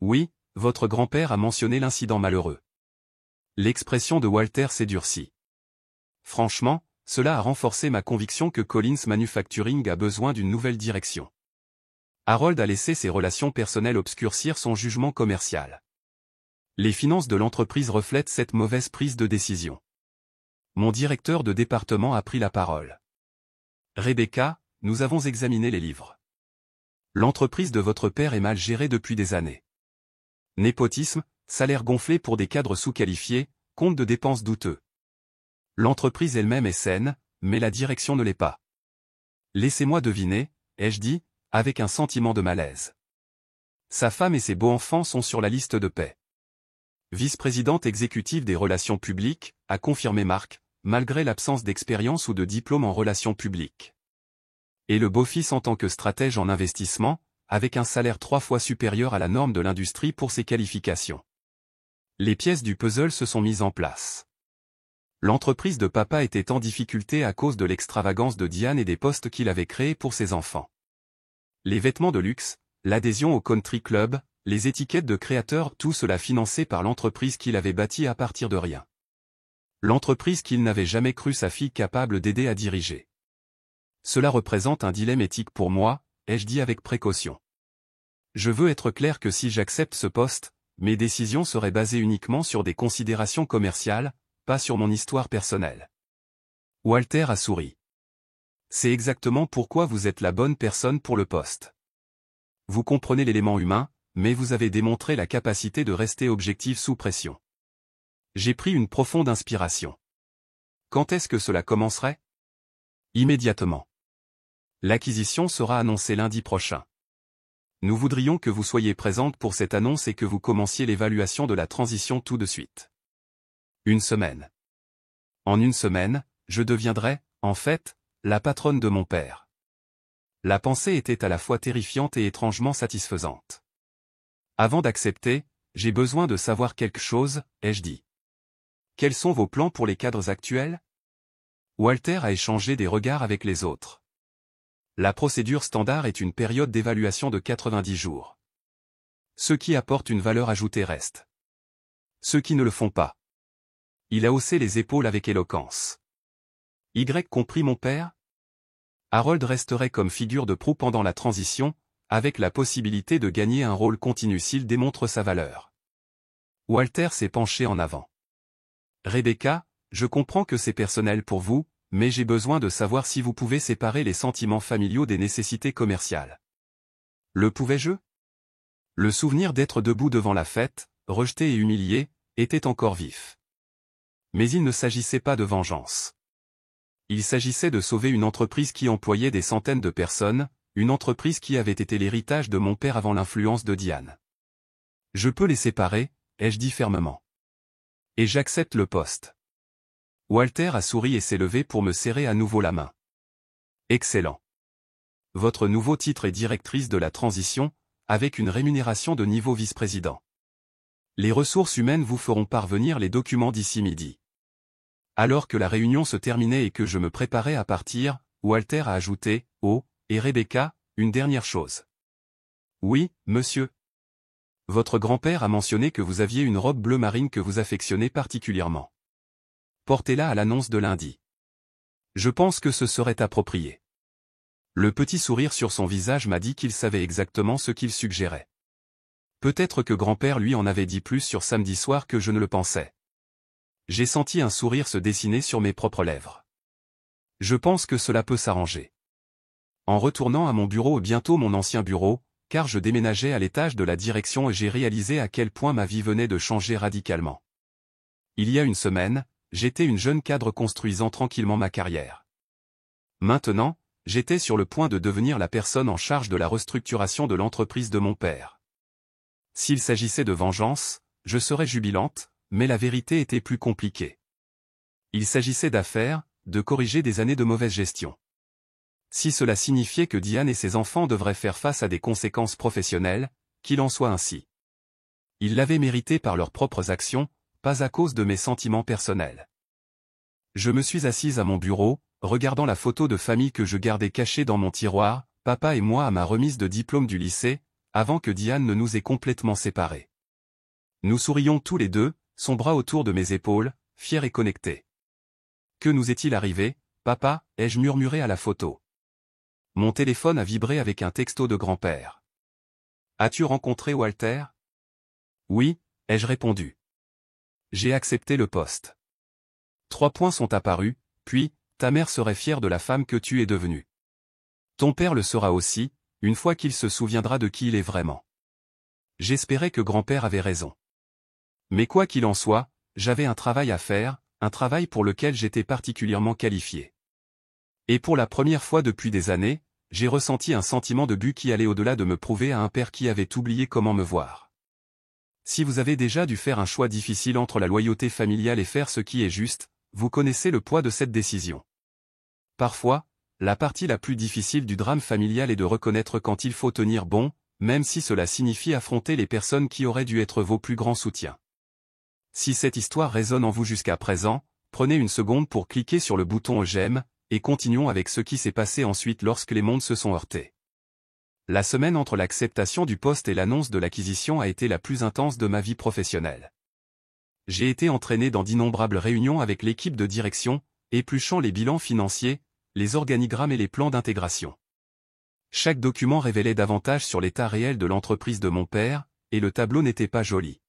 Oui, votre grand-père a mentionné l'incident malheureux. L'expression de Walter s'est durcie. Franchement, cela a renforcé ma conviction que Collins Manufacturing a besoin d'une nouvelle direction. Harold a laissé ses relations personnelles obscurcir son jugement commercial. Les finances de l'entreprise reflètent cette mauvaise prise de décision. Mon directeur de département a pris la parole. Rebecca, nous avons examiné les livres. L'entreprise de votre père est mal gérée depuis des années. Népotisme, salaire gonflé pour des cadres sous-qualifiés, compte de dépenses douteux. L'entreprise elle-même est saine, mais la direction ne l'est pas. Laissez-moi deviner, ai-je dit, avec un sentiment de malaise. Sa femme et ses beaux-enfants sont sur la liste de paix. Vice-présidente exécutive des relations publiques, a confirmé Marc, malgré l'absence d'expérience ou de diplôme en relations publiques. Et le beau-fils en tant que stratège en investissement, avec un salaire 3 fois supérieur à la norme de l'industrie pour ses qualifications. Les pièces du puzzle se sont mises en place. L'entreprise de papa était en difficulté à cause de l'extravagance de Diane et des postes qu'il avait créés pour ses enfants. Les vêtements de luxe, l'adhésion au country club, les étiquettes de créateurs, tout cela financé par l'entreprise qu'il avait bâtie à partir de rien. L'entreprise qu'il n'avait jamais cru sa fille capable d'aider à diriger. Cela représente un dilemme éthique pour moi, ai-je dit avec précaution. Je veux être clair que si j'accepte ce poste, mes décisions seraient basées uniquement sur des considérations commerciales, pas sur mon histoire personnelle. Walter a souri. C'est exactement pourquoi vous êtes la bonne personne pour le poste. Vous comprenez l'élément humain, mais vous avez démontré la capacité de rester objectif sous pression. J'ai pris une profonde inspiration. Quand est-ce que cela commencerait? Immédiatement. L'acquisition sera annoncée lundi prochain. Nous voudrions que vous soyez présente pour cette annonce et que vous commenciez l'évaluation de la transition tout de suite. Une semaine. En une semaine, je deviendrai, en fait, la patronne de mon père. La pensée était à la fois terrifiante et étrangement satisfaisante. Avant d'accepter, j'ai besoin de savoir quelque chose, ai-je dit. Quels sont vos plans pour les cadres actuels? Walter a échangé des regards avec les autres. La procédure standard est une période d'évaluation de 90 jours. Ceux qui apportent une valeur ajoutée restent. Ceux qui ne le font pas. Il a haussé les épaules avec éloquence. Y compris mon père? Harold resterait comme figure de proue pendant la transition, avec la possibilité de gagner un rôle continu s'il démontre sa valeur. Walter s'est penché en avant. Rebecca, je comprends que c'est personnel pour vous, mais j'ai besoin de savoir si vous pouvez séparer les sentiments familiaux des nécessités commerciales. Le pouvais-je? Le souvenir d'être debout devant la fête, rejeté et humilié, était encore vif. Mais il ne s'agissait pas de vengeance. Il s'agissait de sauver une entreprise qui employait des centaines de personnes, une entreprise qui avait été l'héritage de mon père avant l'influence de Diane. Je peux les séparer, ai-je dit fermement. Et j'accepte le poste. Walter a souri et s'est levé pour me serrer à nouveau la main. Excellent. Votre nouveau titre est directrice de la transition, avec une rémunération de niveau vice-président. Les ressources humaines vous feront parvenir les documents d'ici midi. Alors que la réunion se terminait et que je me préparais à partir, Walter a ajouté, « Oh, et Rebecca, une dernière chose. » Oui, monsieur. Votre grand-père a mentionné que vous aviez une robe bleu marine que vous affectionnez particulièrement. Portez-la à l'annonce de lundi. Je pense que ce serait approprié. Le petit sourire sur son visage m'a dit qu'il savait exactement ce qu'il suggérait. Peut-être que grand-père lui en avait dit plus sur samedi soir que je ne le pensais. J'ai senti un sourire se dessiner sur mes propres lèvres. Je pense que cela peut s'arranger. En retournant à mon bureau, bientôt mon ancien bureau, car je déménageais à l'étage de la direction et j'ai réalisé à quel point ma vie venait de changer radicalement. Il y a une semaine, j'étais une jeune cadre construisant tranquillement ma carrière. Maintenant, j'étais sur le point de devenir la personne en charge de la restructuration de l'entreprise de mon père. S'il s'agissait de vengeance, je serais jubilante, mais la vérité était plus compliquée. Il s'agissait d'affaires, de corriger des années de mauvaise gestion. Si cela signifiait que Diane et ses enfants devraient faire face à des conséquences professionnelles, qu'il en soit ainsi. Ils l'avaient mérité par leurs propres actions, pas à cause de mes sentiments personnels. Je me suis assise à mon bureau, regardant la photo de famille que je gardais cachée dans mon tiroir, papa et moi à ma remise de diplôme du lycée, avant que Diane ne nous ait complètement séparés. Nous sourions tous les deux, son bras autour de mes épaules, fiers et connectés. Que nous est-il arrivé, papa, ai-je murmuré à la photo. Mon téléphone a vibré avec un texto de grand-père. As-tu rencontré Walter? Oui, ai-je répondu. J'ai accepté le poste. 3 points sont apparus, puis, ta mère serait fière de la femme que tu es devenue. Ton père le sera aussi, une fois qu'il se souviendra de qui il est vraiment. J'espérais que grand-père avait raison. Mais quoi qu'il en soit, j'avais un travail à faire, un travail pour lequel j'étais particulièrement qualifié. Et pour la première fois depuis des années, j'ai ressenti un sentiment de but qui allait au-delà de me prouver à un père qui avait oublié comment me voir. Si vous avez déjà dû faire un choix difficile entre la loyauté familiale et faire ce qui est juste, vous connaissez le poids de cette décision. Parfois, la partie la plus difficile du drame familial est de reconnaître quand il faut tenir bon, même si cela signifie affronter les personnes qui auraient dû être vos plus grands soutiens. Si cette histoire résonne en vous jusqu'à présent, prenez une seconde pour cliquer sur le bouton j'aime, et continuons avec ce qui s'est passé ensuite lorsque les mondes se sont heurtés. La semaine entre l'acceptation du poste et l'annonce de l'acquisition a été la plus intense de ma vie professionnelle. J'ai été entraîné dans d'innombrables réunions avec l'équipe de direction, épluchant les bilans financiers, les organigrammes et les plans d'intégration. Chaque document révélait davantage sur l'état réel de l'entreprise de mon père, et le tableau n'était pas joli.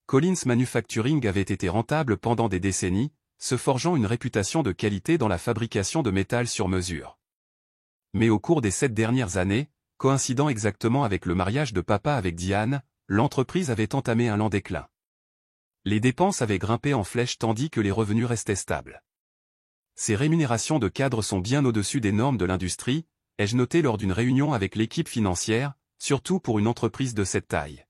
Collins Manufacturing avait été rentable pendant des décennies, se forgeant une réputation de qualité dans la fabrication de métal sur mesure. Mais au cours des 7 dernières années, coïncidant exactement avec le mariage de papa avec Diane, l'entreprise avait entamé un lent déclin. Les dépenses avaient grimpé en flèche tandis que les revenus restaient stables. Ces rémunérations de cadres sont bien au-dessus des normes de l'industrie, ai-je noté lors d'une réunion avec l'équipe financière, surtout pour une entreprise de cette taille.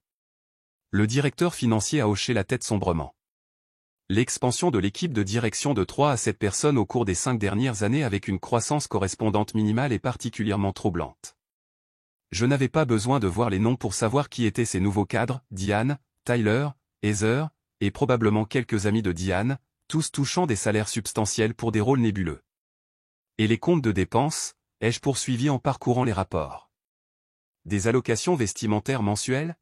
Le directeur financier a hoché la tête sombrement. L'expansion de l'équipe de direction de 3 à 7 personnes au cours des 5 dernières années avec une croissance correspondante minimale est particulièrement troublante. Je n'avais pas besoin de voir les noms pour savoir qui étaient ces nouveaux cadres, Diane, Tyler, Heather, et probablement quelques amis de Diane, tous touchant des salaires substantiels pour des rôles nébuleux. Et les comptes de dépenses, ai-je poursuivi en parcourant les rapports. Des allocations vestimentaires mensuelles?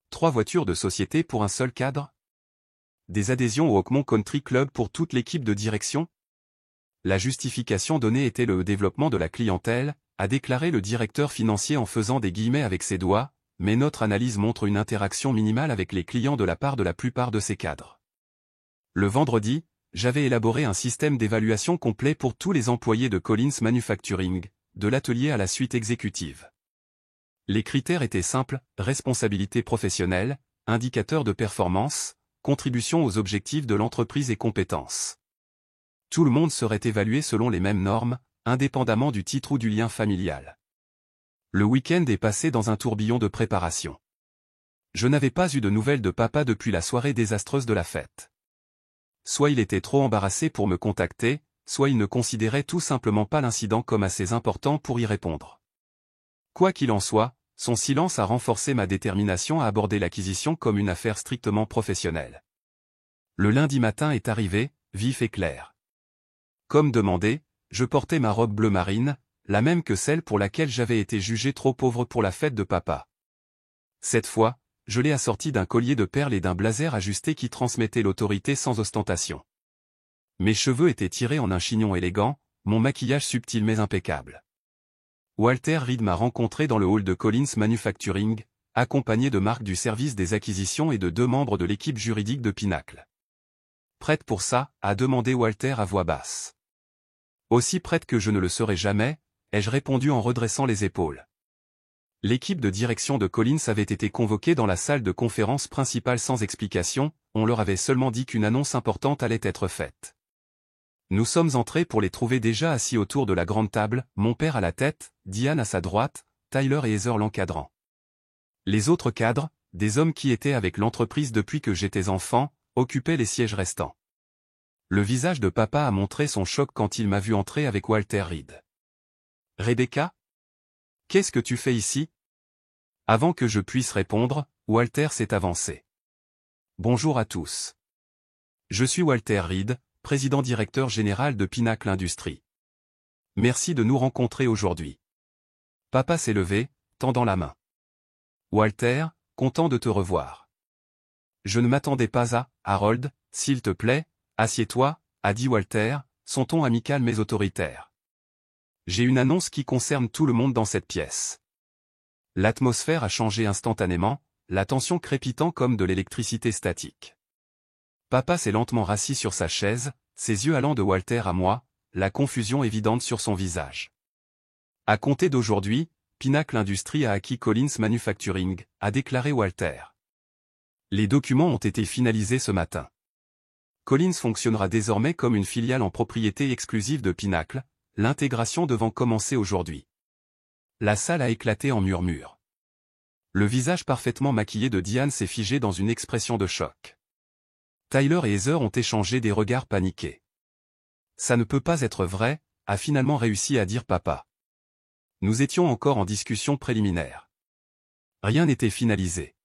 3 voitures de société pour un seul cadre? Des adhésions au Oakmont Country Club pour toute l'équipe de direction? La justification donnée était le développement de la clientèle, a déclaré le directeur financier en faisant des guillemets avec ses doigts, mais notre analyse montre une interaction minimale avec les clients de la part de la plupart de ces cadres. Le vendredi, j'avais élaboré un système d'évaluation complet pour tous les employés de Collins Manufacturing, de l'atelier à la suite exécutive. Les critères étaient simples, responsabilité professionnelle, indicateurs de performance, contribution aux objectifs de l'entreprise et compétences. Tout le monde serait évalué selon les mêmes normes, indépendamment du titre ou du lien familial. Le week-end est passé dans un tourbillon de préparation. Je n'avais pas eu de nouvelles de papa depuis la soirée désastreuse de la fête. Soit il était trop embarrassé pour me contacter, soit il ne considérait tout simplement pas l'incident comme assez important pour y répondre. Quoi qu'il en soit, son silence a renforcé ma détermination à aborder l'acquisition comme une affaire strictement professionnelle. Le lundi matin est arrivé, vif et clair. Comme demandé, je portais ma robe bleu marine, la même que celle pour laquelle j'avais été jugé trop pauvre pour la fête de papa. Cette fois, je l'ai assorti d'un collier de perles et d'un blazer ajusté qui transmettait l'autorité sans ostentation. Mes cheveux étaient tirés en un chignon élégant, mon maquillage subtil mais impeccable. Walter Reed m'a rencontré dans le hall de Collins Manufacturing, accompagné de Marc du service des acquisitions et de 2 membres de l'équipe juridique de Pinacle. Prête pour ça, a demandé Walter à voix basse. Aussi prête que je ne le serai jamais, ai-je répondu en redressant les épaules. L'équipe de direction de Collins avait été convoquée dans la salle de conférence principale sans explication, on leur avait seulement dit qu'une annonce importante allait être faite. Nous sommes entrés pour les trouver déjà assis autour de la grande table, mon père à la tête, Diane à sa droite, Tyler et Heather l'encadrant. Les autres cadres, des hommes qui étaient avec l'entreprise depuis que j'étais enfant, occupaient les sièges restants. Le visage de papa a montré son choc quand il m'a vu entrer avec Walter Reed. « Rebecca? Qu'est-ce que tu fais ici ?» Avant que je puisse répondre, Walter s'est avancé. « Bonjour à tous. Je suis Walter Reed, président-directeur général de Pinacle Industries. Merci de nous rencontrer aujourd'hui. » Papa s'est levé, tendant la main. « Walter, content de te revoir. »« Je ne m'attendais pas à, Harold, s'il te plaît, assieds-toi, » a dit Walter, son ton amical mais autoritaire. « J'ai une annonce qui concerne tout le monde dans cette pièce. » L'atmosphère a changé instantanément, la tension crépitant comme de l'électricité statique. Papa s'est lentement rassis sur sa chaise, ses yeux allant de Walter à moi, la confusion évidente sur son visage. À compter d'aujourd'hui, Pinnacle Industries a acquis Collins Manufacturing, a déclaré Walter. Les documents ont été finalisés ce matin. Collins fonctionnera désormais comme une filiale en propriété exclusive de Pinnacle, l'intégration devant commencer aujourd'hui. La salle a éclaté en murmures. Le visage parfaitement maquillé de Diane s'est figé dans une expression de choc. Tyler et Heather ont échangé des regards paniqués. Ça ne peut pas être vrai, a finalement réussi à dire papa. Nous étions encore en discussion préliminaire. Rien n'était finalisé.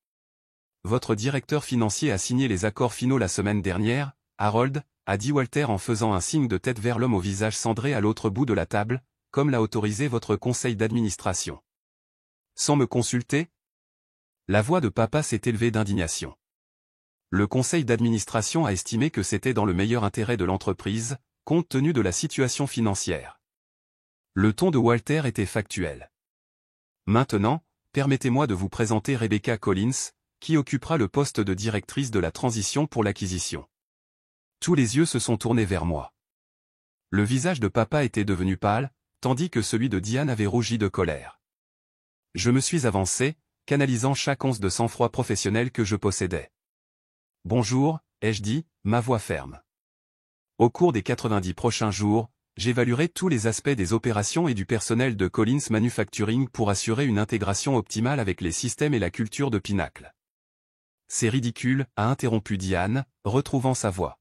Votre directeur financier a signé les accords finaux la semaine dernière, Harold, a dit Walter en faisant un signe de tête vers l'homme au visage cendré à l'autre bout de la table, comme l'a autorisé votre conseil d'administration. Sans me consulter? La voix de papa s'est élevée d'indignation. Le conseil d'administration a estimé que c'était dans le meilleur intérêt de l'entreprise, compte tenu de la situation financière. Le ton de Walter était factuel. Maintenant, permettez-moi de vous présenter Rebecca Collins, qui occupera le poste de directrice de la transition pour l'acquisition. Tous les yeux se sont tournés vers moi. Le visage de papa était devenu pâle, tandis que celui de Diane avait rougi de colère. Je me suis avancé, canalisant chaque once de sang-froid professionnel que je possédais. Bonjour, ai-je dit, ma voix ferme. Au cours des 90 prochains jours, j'évaluerai tous les aspects des opérations et du personnel de Collins Manufacturing pour assurer une intégration optimale avec les systèmes et la culture de Pinnacle. C'est ridicule, a interrompu Diane, retrouvant sa voix.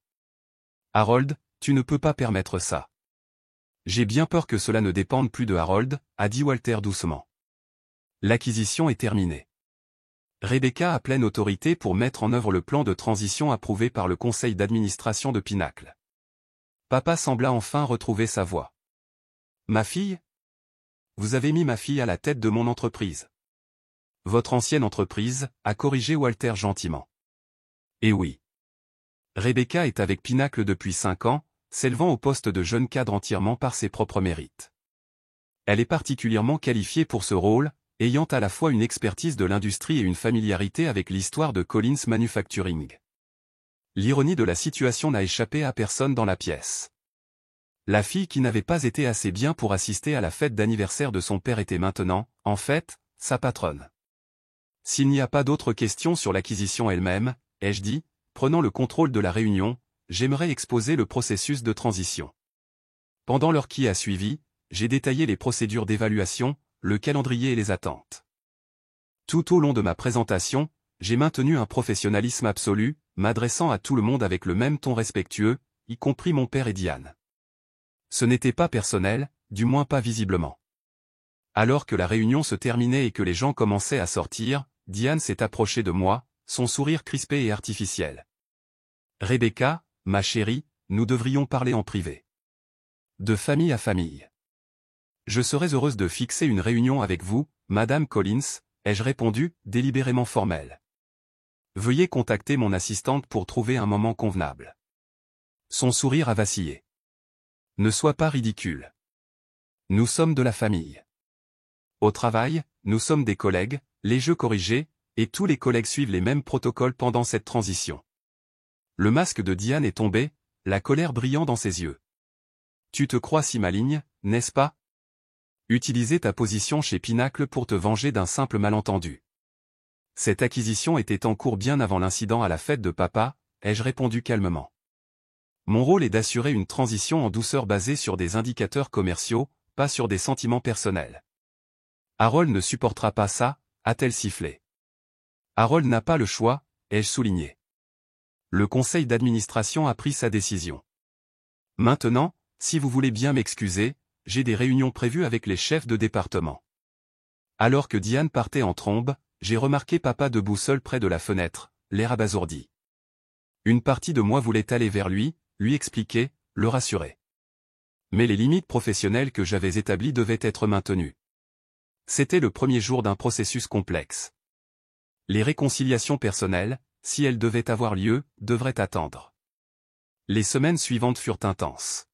Harold, tu ne peux pas permettre ça. J'ai bien peur que cela ne dépende plus de Harold, a dit Walter doucement. L'acquisition est terminée. Rebecca a pleine autorité pour mettre en œuvre le plan de transition approuvé par le conseil d'administration de Pinnacle. Papa sembla enfin retrouver sa voix. Ma fille? Vous avez mis ma fille à la tête de mon entreprise. Votre ancienne entreprise, a corrigé Walter gentiment. Eh oui. Rebecca est avec Pinnacle depuis 5 ans, s'élevant au poste de jeune cadre entièrement par ses propres mérites. Elle est particulièrement qualifiée pour ce rôle, ayant à la fois une expertise de l'industrie et une familiarité avec l'histoire de Collins Manufacturing. L'ironie de la situation n'a échappé à personne dans la pièce. La fille qui n'avait pas été assez bien pour assister à la fête d'anniversaire de son père était maintenant, en fait, sa patronne. S'il n'y a pas d'autres questions sur l'acquisition elle-même, ai-je dit, prenant le contrôle de la réunion, j'aimerais exposer le processus de transition. Pendant l'heure qui a suivi, j'ai détaillé les procédures d'évaluation, le calendrier et les attentes. Tout au long de ma présentation, j'ai maintenu un professionnalisme absolu, m'adressant à tout le monde avec le même ton respectueux, y compris mon père et Diane. Ce n'était pas personnel, du moins pas visiblement. Alors que la réunion se terminait et que les gens commençaient à sortir, Diane s'est approchée de moi, son sourire crispé et artificiel. Rebecca, ma chérie, nous devrions parler en privé. De famille à famille. Je serais heureuse de fixer une réunion avec vous, Madame Collins, ai-je répondu, délibérément formelle. Veuillez contacter mon assistante pour trouver un moment convenable. Son sourire a vacillé. Ne sois pas ridicule. Nous sommes de la famille. Au travail, nous sommes des collègues, les jeux corrigés, et tous les collègues suivent les mêmes protocoles pendant cette transition. Le masque de Diane est tombé, la colère brillant dans ses yeux. Tu te crois si maligne, n'est-ce pas? Utiliser ta position chez Pinnacle pour te venger d'un simple malentendu. Cette acquisition était en cours bien avant l'incident à la fête de papa, ai-je répondu calmement. Mon rôle est d'assurer une transition en douceur basée sur des indicateurs commerciaux, pas sur des sentiments personnels. Harold ne supportera pas ça, a-t-elle sifflé. Harold n'a pas le choix, ai-je souligné. Le conseil d'administration a pris sa décision. Maintenant, si vous voulez bien m'excuser, j'ai des réunions prévues avec les chefs de département. Alors que Diane partait en trombe, j'ai remarqué papa debout seul près de la fenêtre, l'air abasourdi. Une partie de moi voulait aller vers lui expliquer, le rassurer. Mais les limites professionnelles que j'avais établies devaient être maintenues. C'était le premier jour d'un processus complexe. Les réconciliations personnelles, si elles devaient avoir lieu, devraient attendre. Les semaines suivantes furent intenses.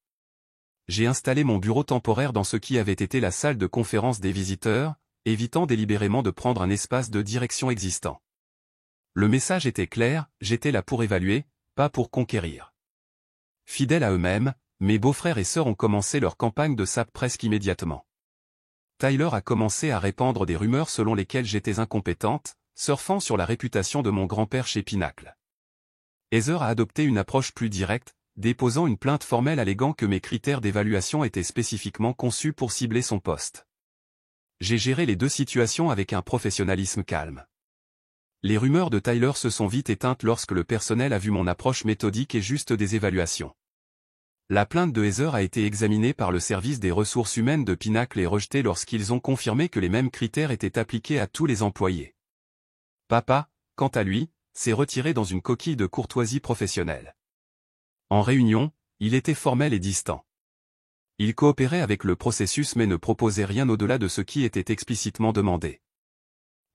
J'ai installé mon bureau temporaire dans ce qui avait été la salle de conférence des visiteurs, évitant délibérément de prendre un espace de direction existant. Le message était clair, j'étais là pour évaluer, pas pour conquérir. Fidèles à eux-mêmes, mes beaux-frères et sœurs ont commencé leur campagne de SAP presque immédiatement. Tyler a commencé à répandre des rumeurs selon lesquelles j'étais incompétente, surfant sur la réputation de mon grand-père chez Pinnacle. Heather a adopté une approche plus directe, déposant une plainte formelle alléguant que mes critères d'évaluation étaient spécifiquement conçus pour cibler son poste. J'ai géré les deux situations avec un professionnalisme calme. Les rumeurs de Tyler se sont vite éteintes lorsque le personnel a vu mon approche méthodique et juste des évaluations. La plainte de Heather a été examinée par le service des ressources humaines de Pinnacle et rejetée lorsqu'ils ont confirmé que les mêmes critères étaient appliqués à tous les employés. Papa, quant à lui, s'est retiré dans une coquille de courtoisie professionnelle. En réunion, il était formel et distant. Il coopérait avec le processus mais ne proposait rien au-delà de ce qui était explicitement demandé.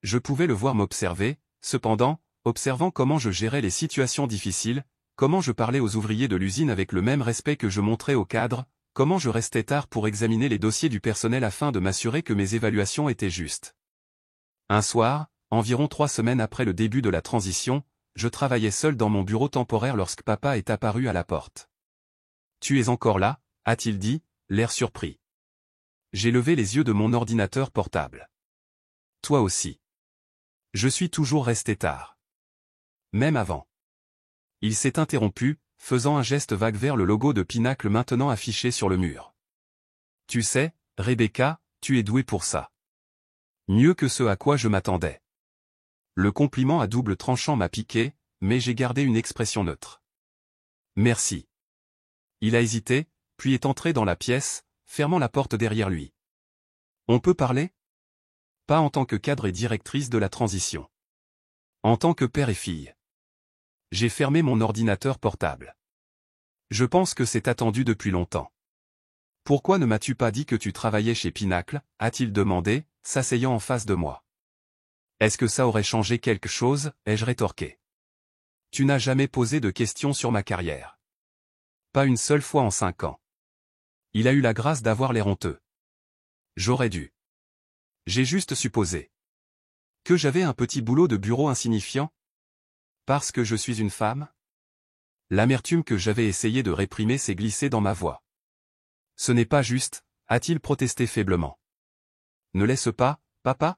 Je pouvais le voir m'observer, cependant, observant comment je gérais les situations difficiles, comment je parlais aux ouvriers de l'usine avec le même respect que je montrais aux cadres, comment je restais tard pour examiner les dossiers du personnel afin de m'assurer que mes évaluations étaient justes. Un soir, environ 3 semaines après le début de la transition, je travaillais seul dans mon bureau temporaire lorsque papa est apparu à la porte. « Tu es encore là ?» a-t-il dit, l'air surpris. J'ai levé les yeux de mon ordinateur portable. « Toi aussi. » Je suis toujours resté tard. Même avant. Il s'est interrompu, faisant un geste vague vers le logo de Pinnacle maintenant affiché sur le mur. « Tu sais, Rebecca, tu es douée pour ça. Mieux que ce à quoi je m'attendais. » Le compliment à double tranchant m'a piqué, mais j'ai gardé une expression neutre. « Merci. » Il a hésité, puis est entré dans la pièce, fermant la porte derrière lui. « On peut parler ? » Pas en tant que cadre et directrice de la transition. En tant que père et fille. J'ai fermé mon ordinateur portable. Je pense que c'est attendu depuis longtemps. Pourquoi ne m'as-tu pas dit que tu travaillais chez Pinnacle, a-t-il demandé, s'asseyant en face de moi. Est-ce que ça aurait changé quelque chose, ai-je rétorqué. Tu n'as jamais posé de questions sur ma carrière. Pas une seule fois en 5 ans. Il a eu la grâce d'avoir l'air honteux. J'aurais dû. J'ai juste supposé. Que j'avais un petit boulot de bureau insignifiant ? Parce que je suis une femme ? L'amertume que j'avais essayé de réprimer s'est glissée dans ma voix. Ce n'est pas juste, a-t-il protesté faiblement. Ne laisse pas, papa ?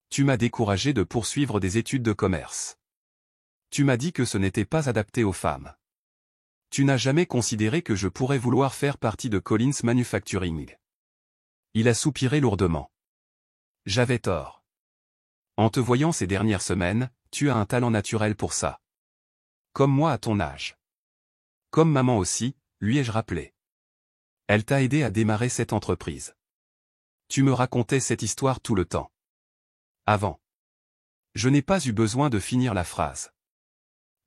Tu m'as découragé de poursuivre des études de commerce. Tu m'as dit que ce n'était pas adapté aux femmes. Tu n'as jamais considéré que je pourrais vouloir faire partie de Collins Manufacturing. Il a soupiré lourdement. J'avais tort. En te voyant ces dernières semaines, tu as un talent naturel pour ça. Comme moi à ton âge. Comme maman aussi, lui ai-je rappelé. Elle t'a aidé à démarrer cette entreprise. Tu me racontais cette histoire tout le temps. Avant. Je n'ai pas eu besoin de finir la phrase.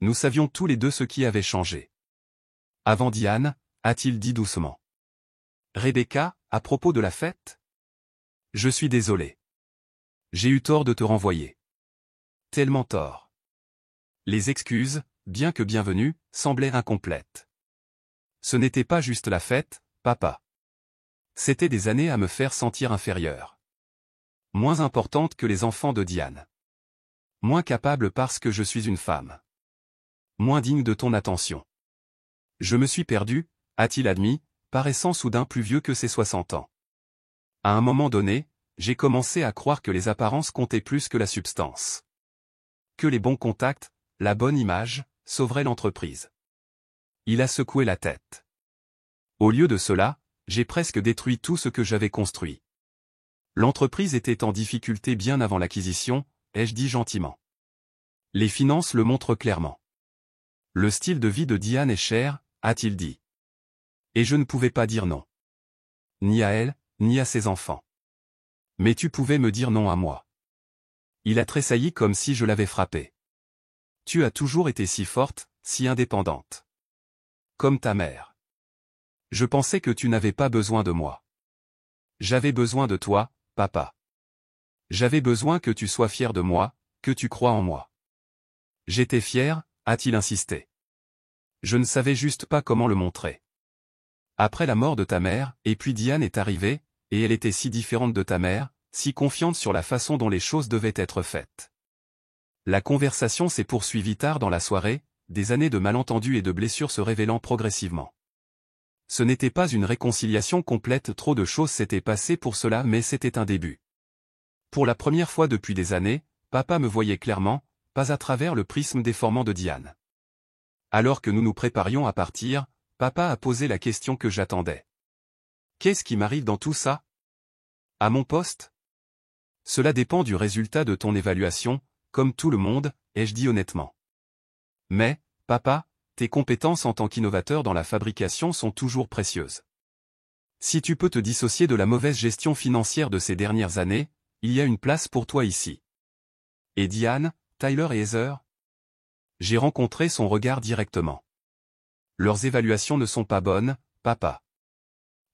Nous savions tous les deux ce qui avait changé. Avant Diane, a-t-il dit doucement. Rebecca, à propos de la fête ? Je suis désolé. J'ai eu tort de te renvoyer. Tellement tort. Les excuses, bien que bienvenues, semblaient incomplètes. Ce n'était pas juste la fête, papa. C'était des années à me faire sentir inférieur. Moins importante que les enfants de Diane. Moins capable parce que je suis une femme. Moins digne de ton attention. Je me suis perdu, a-t-il admis, paraissant soudain plus vieux que ses 60 ans. À un moment donné, j'ai commencé à croire que les apparences comptaient plus que la substance. Que les bons contacts, la bonne image, sauveraient l'entreprise. Il a secoué la tête. Au lieu de cela, j'ai presque détruit tout ce que j'avais construit. L'entreprise était en difficulté bien avant l'acquisition, ai-je dit gentiment. Les finances le montrent clairement. Le style de vie de Diane est cher, a-t-il dit. Et je ne pouvais pas dire non. Ni à elle, ni à ses enfants. Mais tu pouvais me dire non à moi. Il a tressailli comme si je l'avais frappé. Tu as toujours été si forte, si indépendante. Comme ta mère. Je pensais que tu n'avais pas besoin de moi. J'avais besoin de toi, papa. J'avais besoin que tu sois fier de moi, que tu crois en moi. J'étais fier, a-t-il insisté. Je ne savais juste pas comment le montrer. Après la mort de ta mère, et puis Diane est arrivée, et elle était si différente de ta mère, si confiante sur la façon dont les choses devaient être faites. La conversation s'est poursuivie tard dans la soirée, des années de malentendus et de blessures se révélant progressivement. Ce n'était pas une réconciliation complète, trop de choses s'étaient passées pour cela, mais c'était un début. Pour la première fois depuis des années, papa me voyait clairement, pas à travers le prisme déformant de Diane. Alors que nous nous préparions à partir, papa a posé la question que j'attendais. Qu'est-ce qui m'arrive dans tout ça? À mon poste? Cela dépend du résultat de ton évaluation, comme tout le monde, ai-je dit honnêtement. Mais, papa, tes compétences en tant qu'innovateur dans la fabrication sont toujours précieuses. Si tu peux te dissocier de la mauvaise gestion financière de ces dernières années, il y a une place pour toi ici. Et Diane, Tyler et Heather? J'ai rencontré son regard directement. Leurs évaluations ne sont pas bonnes, papa.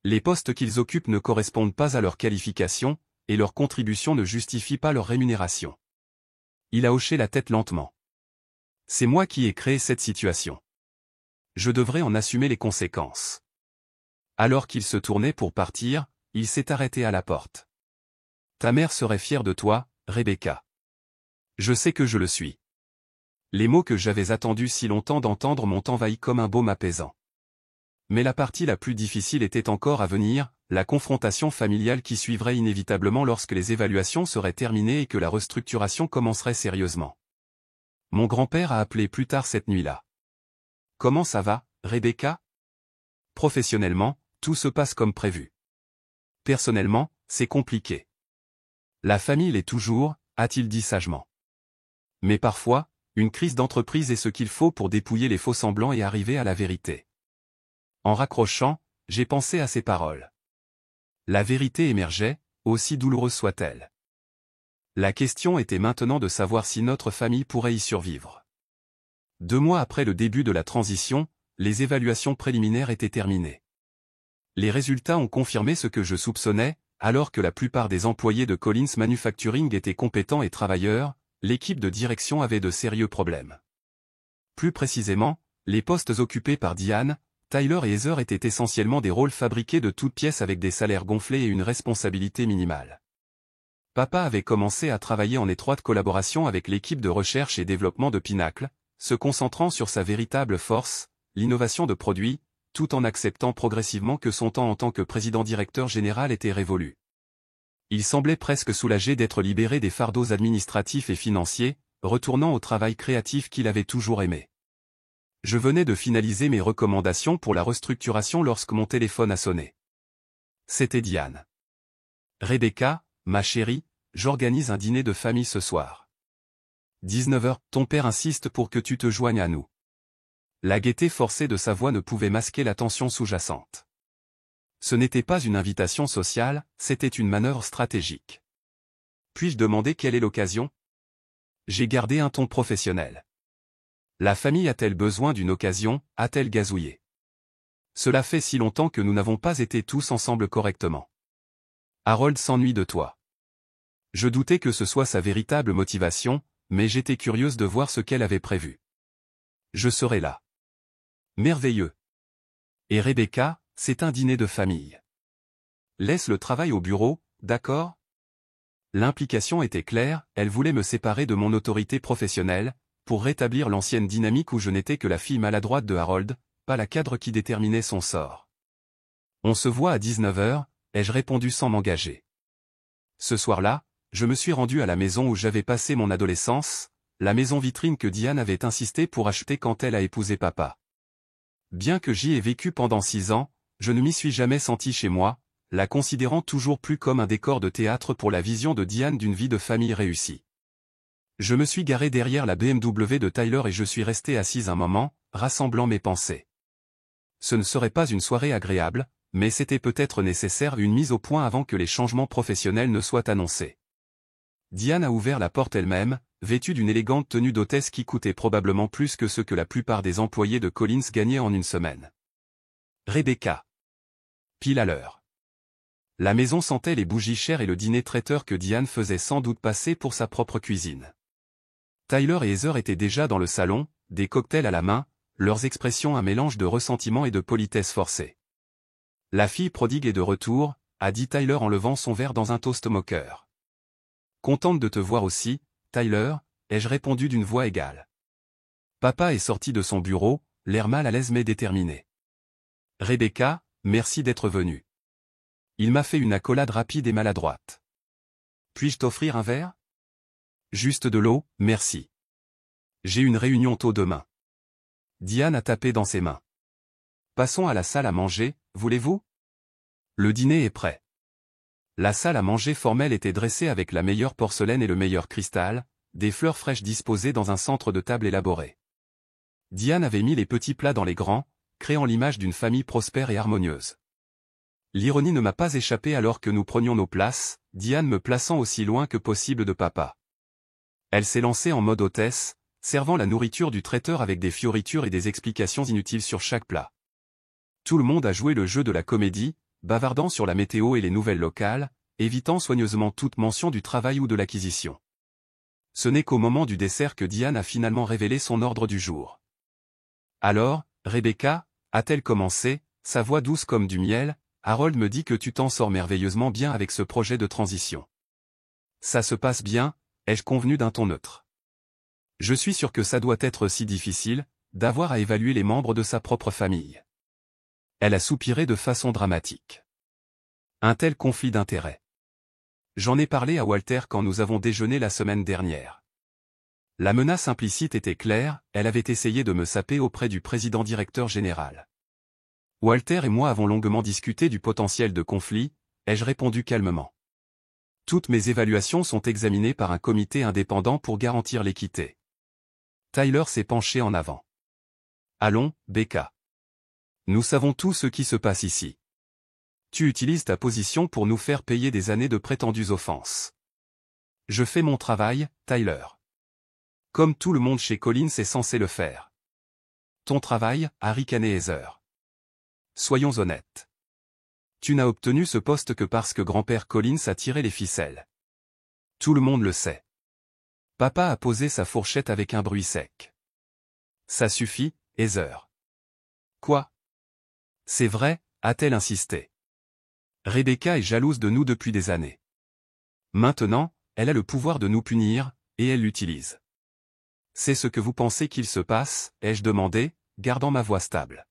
Les postes qu'ils occupent ne correspondent pas à leurs qualifications, et leurs contributions ne justifient pas leur rémunération. Il a hoché la tête lentement. C'est moi qui ai créé cette situation. Je devrais en assumer les conséquences. Alors qu'il se tournait pour partir, il s'est arrêté à la porte. Ta mère serait fière de toi, Rebecca. Je sais que je le suis. Les mots que j'avais attendus si longtemps d'entendre m'ont envahi comme un baume apaisant. Mais la partie la plus difficile était encore à venir, la confrontation familiale qui suivrait inévitablement lorsque les évaluations seraient terminées et que la restructuration commencerait sérieusement. Mon grand-père a appelé plus tard cette nuit-là. Comment ça va, Rebecca? Professionnellement, tout se passe comme prévu. Personnellement, c'est compliqué. La famille l'est toujours, a-t-il dit sagement. Mais parfois, une crise d'entreprise est ce qu'il faut pour dépouiller les faux-semblants et arriver à la vérité. En raccrochant, j'ai pensé à ces paroles. La vérité émergeait, aussi douloureuse soit-elle. La question était maintenant de savoir si notre famille pourrait y survivre. 2 mois après le début de la transition, les évaluations préliminaires étaient terminées. Les résultats ont confirmé ce que je soupçonnais, alors que la plupart des employés de Collins Manufacturing étaient compétents et travailleurs, l'équipe de direction avait de sérieux problèmes. Plus précisément, les postes occupés par Diane, Tyler et Heather étaient essentiellement des rôles fabriqués de toutes pièces avec des salaires gonflés et une responsabilité minimale. Papa avait commencé à travailler en étroite collaboration avec l'équipe de recherche et développement de Pinacle, se concentrant sur sa véritable force, l'innovation de produits, tout en acceptant progressivement que son temps en tant que président-directeur général était révolu. Il semblait presque soulagé d'être libéré des fardeaux administratifs et financiers, retournant au travail créatif qu'il avait toujours aimé. Je venais de finaliser mes recommandations pour la restructuration lorsque mon téléphone a sonné. C'était Diane. Rebecca, ma chérie, j'organise un dîner de famille ce soir. 19h, ton père insiste pour que tu te joignes à nous. La gaieté forcée de sa voix ne pouvait masquer la tension sous-jacente. Ce n'était pas une invitation sociale, c'était une manœuvre stratégique. Puis-je demander quelle est l'occasion? J'ai gardé un ton professionnel. La famille a-t-elle besoin d'une occasion, a-t-elle gazouillé? Cela fait si longtemps que nous n'avons pas été tous ensemble correctement. Harold s'ennuie de toi. Je doutais que ce soit sa véritable motivation, mais j'étais curieuse de voir ce qu'elle avait prévu. Je serai là. Merveilleux. Et Rebecca, c'est un dîner de famille. Laisse le travail au bureau, d'accord? L'implication était claire, elle voulait me séparer de mon autorité professionnelle, pour rétablir l'ancienne dynamique où je n'étais que la fille maladroite de Harold, pas la cadre qui déterminait son sort. On se voit à 19h, ai-je répondu sans m'engager. Ce soir-là, je me suis rendu à la maison où j'avais passé mon adolescence, la maison vitrine que Diane avait insisté pour acheter quand elle a épousé papa. Bien que j'y ai vécu pendant 6 ans, je ne m'y suis jamais senti chez moi, la considérant toujours plus comme un décor de théâtre pour la vision de Diane d'une vie de famille réussie. Je me suis garé derrière la BMW de Tyler et je suis resté assise un moment, rassemblant mes pensées. Ce ne serait pas une soirée agréable, mais c'était peut-être nécessaire une mise au point avant que les changements professionnels ne soient annoncés. Diane a ouvert la porte elle-même, vêtue d'une élégante tenue d'hôtesse qui coûtait probablement plus que ce que la plupart des employés de Collins gagnaient en une semaine. Rebecca. Pile à l'heure. La maison sentait les bougies chères et le dîner traiteur que Diane faisait sans doute passer pour sa propre cuisine. Tyler et Heather étaient déjà dans le salon, des cocktails à la main, leurs expressions un mélange de ressentiment et de politesse forcée. La fille prodigue est de retour, a dit Tyler en levant son verre dans un toast moqueur. Contente de te voir aussi, Tyler, ai-je répondu d'une voix égale. Papa est sorti de son bureau, l'air mal à l'aise mais déterminé. Rebecca, merci d'être venue. Il m'a fait une accolade rapide et maladroite. Puis-je t'offrir un verre? Juste de l'eau, merci. J'ai une réunion tôt demain. Diane a tapé dans ses mains. Passons à la salle à manger, voulez-vous? Le dîner est prêt. La salle à manger formelle était dressée avec la meilleure porcelaine et le meilleur cristal, des fleurs fraîches disposées dans un centre de table élaboré. Diane avait mis les petits plats dans les grands, créant l'image d'une famille prospère et harmonieuse. L'ironie ne m'a pas échappé alors que nous prenions nos places, Diane me plaçant aussi loin que possible de papa. Elle s'est lancée en mode hôtesse, servant la nourriture du traiteur avec des fioritures et des explications inutiles sur chaque plat. Tout le monde a joué le jeu de la comédie, bavardant sur la météo et les nouvelles locales, évitant soigneusement toute mention du travail ou de l'acquisition. Ce n'est qu'au moment du dessert que Diane a finalement révélé son ordre du jour. Alors, Rebecca, a-t-elle commencé, sa voix douce comme du miel, Harold me dit que tu t'en sors merveilleusement bien avec ce projet de transition. Ça se passe bien, ai-je convenu d'un ton neutre. Je suis sûr que ça doit être si difficile, d'avoir à évaluer les membres de sa propre famille. Elle a soupiré de façon dramatique. Un tel conflit d'intérêts. J'en ai parlé à Walter quand nous avons déjeuné la semaine dernière. La menace implicite était claire, elle avait essayé de me saper auprès du président-directeur général. Walter et moi avons longuement discuté du potentiel de conflit, ai-je répondu calmement. Toutes mes évaluations sont examinées par un comité indépendant pour garantir l'équité. Tyler s'est penché en avant. Allons, Becca. Nous savons tout ce qui se passe ici. Tu utilises ta position pour nous faire payer des années de prétendues offenses. Je fais mon travail, Tyler. Comme tout le monde chez Collins est censé le faire. Ton travail, a ricané Heather. Soyons honnêtes. Tu n'as obtenu ce poste que parce que grand-père Collins a tiré les ficelles. Tout le monde le sait. Papa a posé sa fourchette avec un bruit sec. Ça suffit, Heather. Quoi? C'est vrai, a-t-elle insisté. Rebecca est jalouse de nous depuis des années. Maintenant, elle a le pouvoir de nous punir, et elle l'utilise. C'est ce que vous pensez qu'il se passe, ai-je demandé, gardant ma voix stable.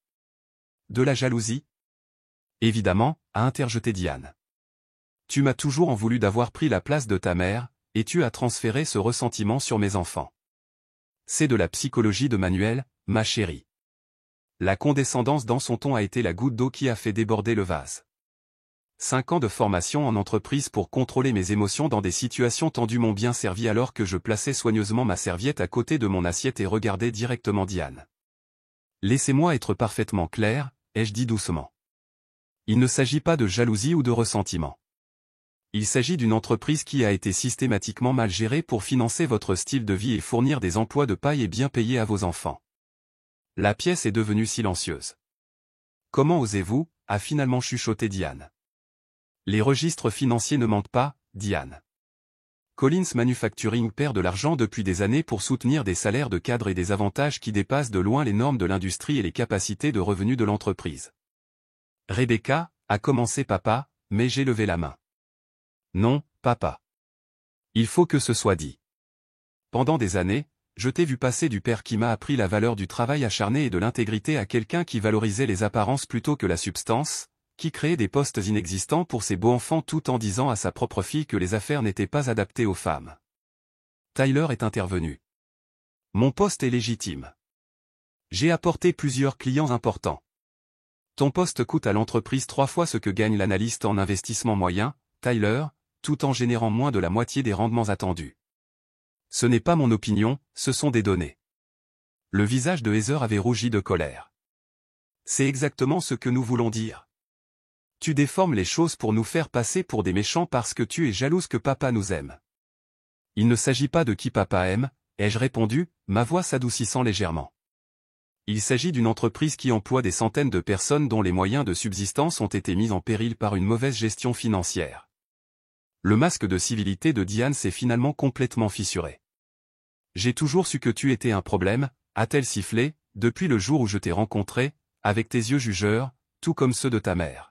De la jalousie? Évidemment, a interjeté Diane. Tu m'as toujours en voulu d'avoir pris la place de ta mère, et tu as transféré ce ressentiment sur mes enfants. C'est de la psychologie de Manuel, ma chérie. La condescendance dans son ton a été la goutte d'eau qui a fait déborder le vase. 5 ans de formation en entreprise pour contrôler mes émotions dans des situations tendues m'ont bien servi alors que je plaçais soigneusement ma serviette à côté de mon assiette et regardais directement Diane. Laissez-moi être parfaitement clair, ai-je dit doucement. Il ne s'agit pas de jalousie ou de ressentiment. Il s'agit d'une entreprise qui a été systématiquement mal gérée pour financer votre style de vie et fournir des emplois de paille et bien payés à vos enfants. La pièce est devenue silencieuse. Comment osez-vous, a finalement chuchoté Diane. Les registres financiers ne mentent pas, Diane. Collins Manufacturing perd de l'argent depuis des années pour soutenir des salaires de cadres et des avantages qui dépassent de loin les normes de l'industrie et les capacités de revenus de l'entreprise. Rebecca, a commencé papa, mais j'ai levé la main. Non, papa. Il faut que ce soit dit. Pendant des années, je t'ai vu passer du père qui m'a appris la valeur du travail acharné et de l'intégrité à quelqu'un qui valorisait les apparences plutôt que la substance, qui créait des postes inexistants pour ses beaux-enfants tout en disant à sa propre fille que les affaires n'étaient pas adaptées aux femmes. Tyler est intervenu. Mon poste est légitime. J'ai apporté plusieurs clients importants. Ton poste coûte à l'entreprise 3 fois ce que gagne l'analyste en investissement moyen, Tyler, tout en générant moins de la moitié des rendements attendus. Ce n'est pas mon opinion, ce sont des données. Le visage de Heather avait rougi de colère. C'est exactement ce que nous voulons dire. Tu déformes les choses pour nous faire passer pour des méchants parce que tu es jalouse que papa nous aime. Il ne s'agit pas de qui papa aime, ai-je répondu, ma voix s'adoucissant légèrement. Il s'agit d'une entreprise qui emploie des centaines de personnes dont les moyens de subsistance ont été mis en péril par une mauvaise gestion financière. Le masque de civilité de Diane s'est finalement complètement fissuré. J'ai toujours su que tu étais un problème, a-t-elle sifflé, depuis le jour où je t'ai rencontré, avec tes yeux jugeurs, tout comme ceux de ta mère.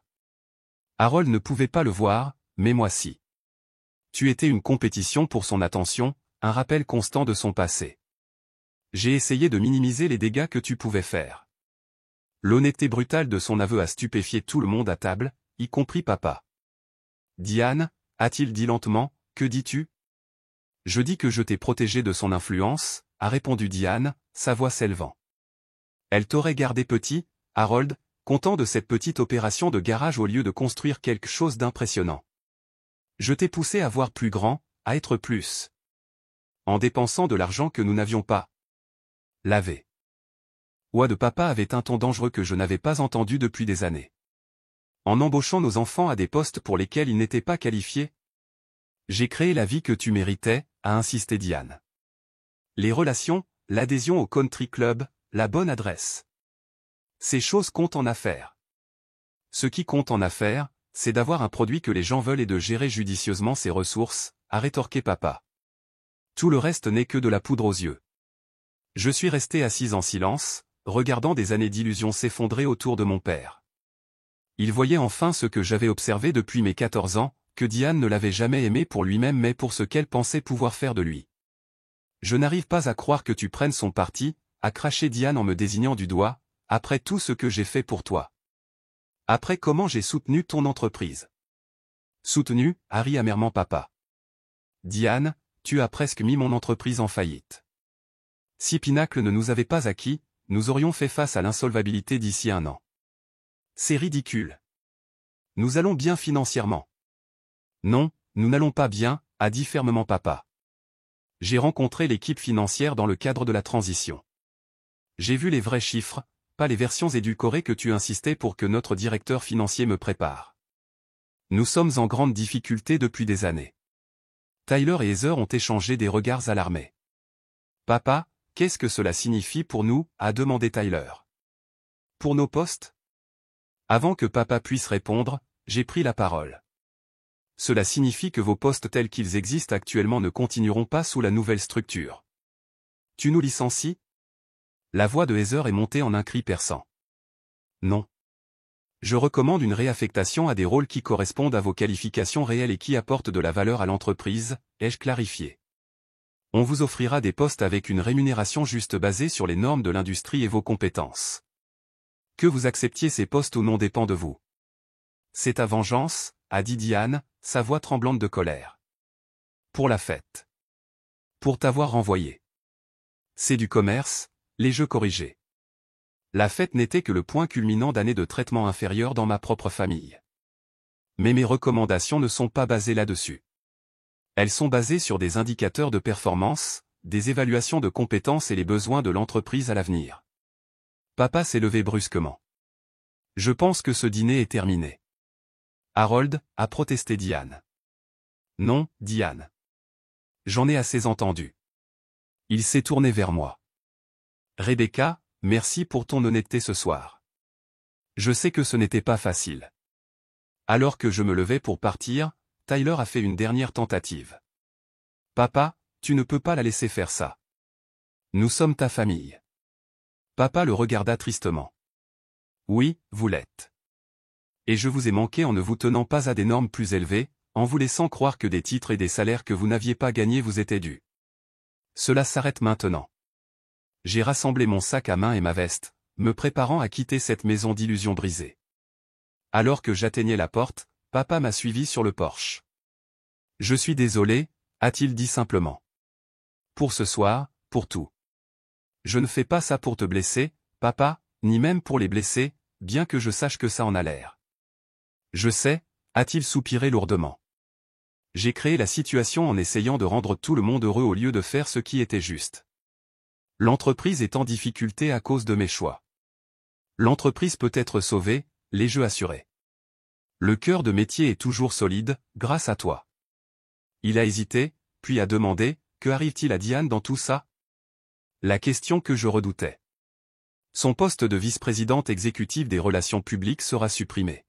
Harold ne pouvait pas le voir, mais moi si. Tu étais une compétition pour son attention, un rappel constant de son passé. J'ai essayé de minimiser les dégâts que tu pouvais faire. L'honnêteté brutale de son aveu a stupéfié tout le monde à table, y compris papa. Diane, a-t-il dit lentement, que dis-tu? Je dis que je t'ai protégé de son influence, a répondu Diane, sa voix s'élevant. Elle t'aurait gardé petit, Harold, content de cette petite opération de garage au lieu de construire quelque chose d'impressionnant. Je t'ai poussé à voir plus grand, à être plus. En dépensant de l'argent que nous n'avions pas. Lavé. Voix de papa avait un ton dangereux que je n'avais pas entendu depuis des années. En embauchant nos enfants à des postes pour lesquels ils n'étaient pas qualifiés. J'ai créé la vie que tu méritais, a insisté Diane. Les relations, l'adhésion au country club, la bonne adresse. Ces choses comptent en affaires. Ce qui compte en affaires, c'est d'avoir un produit que les gens veulent et de gérer judicieusement ses ressources, a rétorqué papa. Tout le reste n'est que de la poudre aux yeux. Je suis resté assise en silence, regardant des années d'illusions s'effondrer autour de mon père. Il voyait enfin ce que j'avais observé depuis mes 14 ans, que Diane ne l'avait jamais aimé pour lui-même mais pour ce qu'elle pensait pouvoir faire de lui. Je n'arrive pas à croire que tu prennes son parti, a craché Diane en me désignant du doigt, après tout ce que j'ai fait pour toi. Après comment j'ai soutenu ton entreprise. Soutenu, a ri amèrement papa. Diane, tu as presque mis mon entreprise en faillite. Si Pinacle ne nous avait pas acquis, nous aurions fait face à l'insolvabilité d'ici 1 an. C'est ridicule. Nous allons bien financièrement. Non, nous n'allons pas bien, a dit fermement papa. J'ai rencontré l'équipe financière dans le cadre de la transition. J'ai vu les vrais chiffres, pas les versions édulcorées que tu insistais pour que notre directeur financier me prépare. Nous sommes en grande difficulté depuis des années. Tyler et Heather ont échangé des regards alarmés. Papa, qu'est-ce que cela signifie pour nous, a demandé Tyler. Pour nos postes? Avant que papa puisse répondre, j'ai pris la parole. Cela signifie que vos postes tels qu'ils existent actuellement ne continueront pas sous la nouvelle structure. Tu nous licencies? La voix de Heather est montée en un cri perçant. Non. Je recommande une réaffectation à des rôles qui correspondent à vos qualifications réelles et qui apportent de la valeur à l'entreprise, ai-je clarifié. On vous offrira des postes avec une rémunération juste basée sur les normes de l'industrie et vos compétences. Que vous acceptiez ces postes ou non dépend de vous. C'est ta vengeance, a dit Diane, sa voix tremblante de colère. Pour la fête. Pour t'avoir renvoyé. C'est du commerce, les jeux corrigés. La fête n'était que le point culminant d'années de traitement inférieur dans ma propre famille. Mais mes recommandations ne sont pas basées là-dessus. Elles sont basées sur des indicateurs de performance, des évaluations de compétences et les besoins de l'entreprise à l'avenir. Papa s'est levé brusquement. Je pense que ce dîner est terminé. Harold, a protesté Diane. Non, Diane. J'en ai assez entendu. Il s'est tourné vers moi. Rebecca, merci pour ton honnêteté ce soir. Je sais que ce n'était pas facile. Alors que je me levais pour partir, Tyler a fait une dernière tentative. Papa, tu ne peux pas la laisser faire ça. Nous sommes ta famille. Papa le regarda tristement. Oui, vous l'êtes. Et je vous ai manqué en ne vous tenant pas à des normes plus élevées, en vous laissant croire que des titres et des salaires que vous n'aviez pas gagnés vous étaient dus. Cela s'arrête maintenant. J'ai rassemblé mon sac à main et ma veste, me préparant à quitter cette maison d'illusions brisées. Alors que j'atteignais la porte, papa m'a suivi sur le porche. Je suis désolé, a-t-il dit simplement. Pour ce soir, pour tout. Je ne fais pas ça pour te blesser, papa, ni même pour les blesser, bien que je sache que ça en a l'air. Je sais, a-t-il soupiré lourdement. J'ai créé la situation en essayant de rendre tout le monde heureux au lieu de faire ce qui était juste. L'entreprise est en difficulté à cause de mes choix. L'entreprise peut être sauvée, les jeux assurés. Le cœur de métier est toujours solide, grâce à toi. Il a hésité, puis a demandé, que arrive-t-il à Diane dans tout ça? La question que je redoutais. Son poste de vice-présidente exécutive des relations publiques sera supprimé.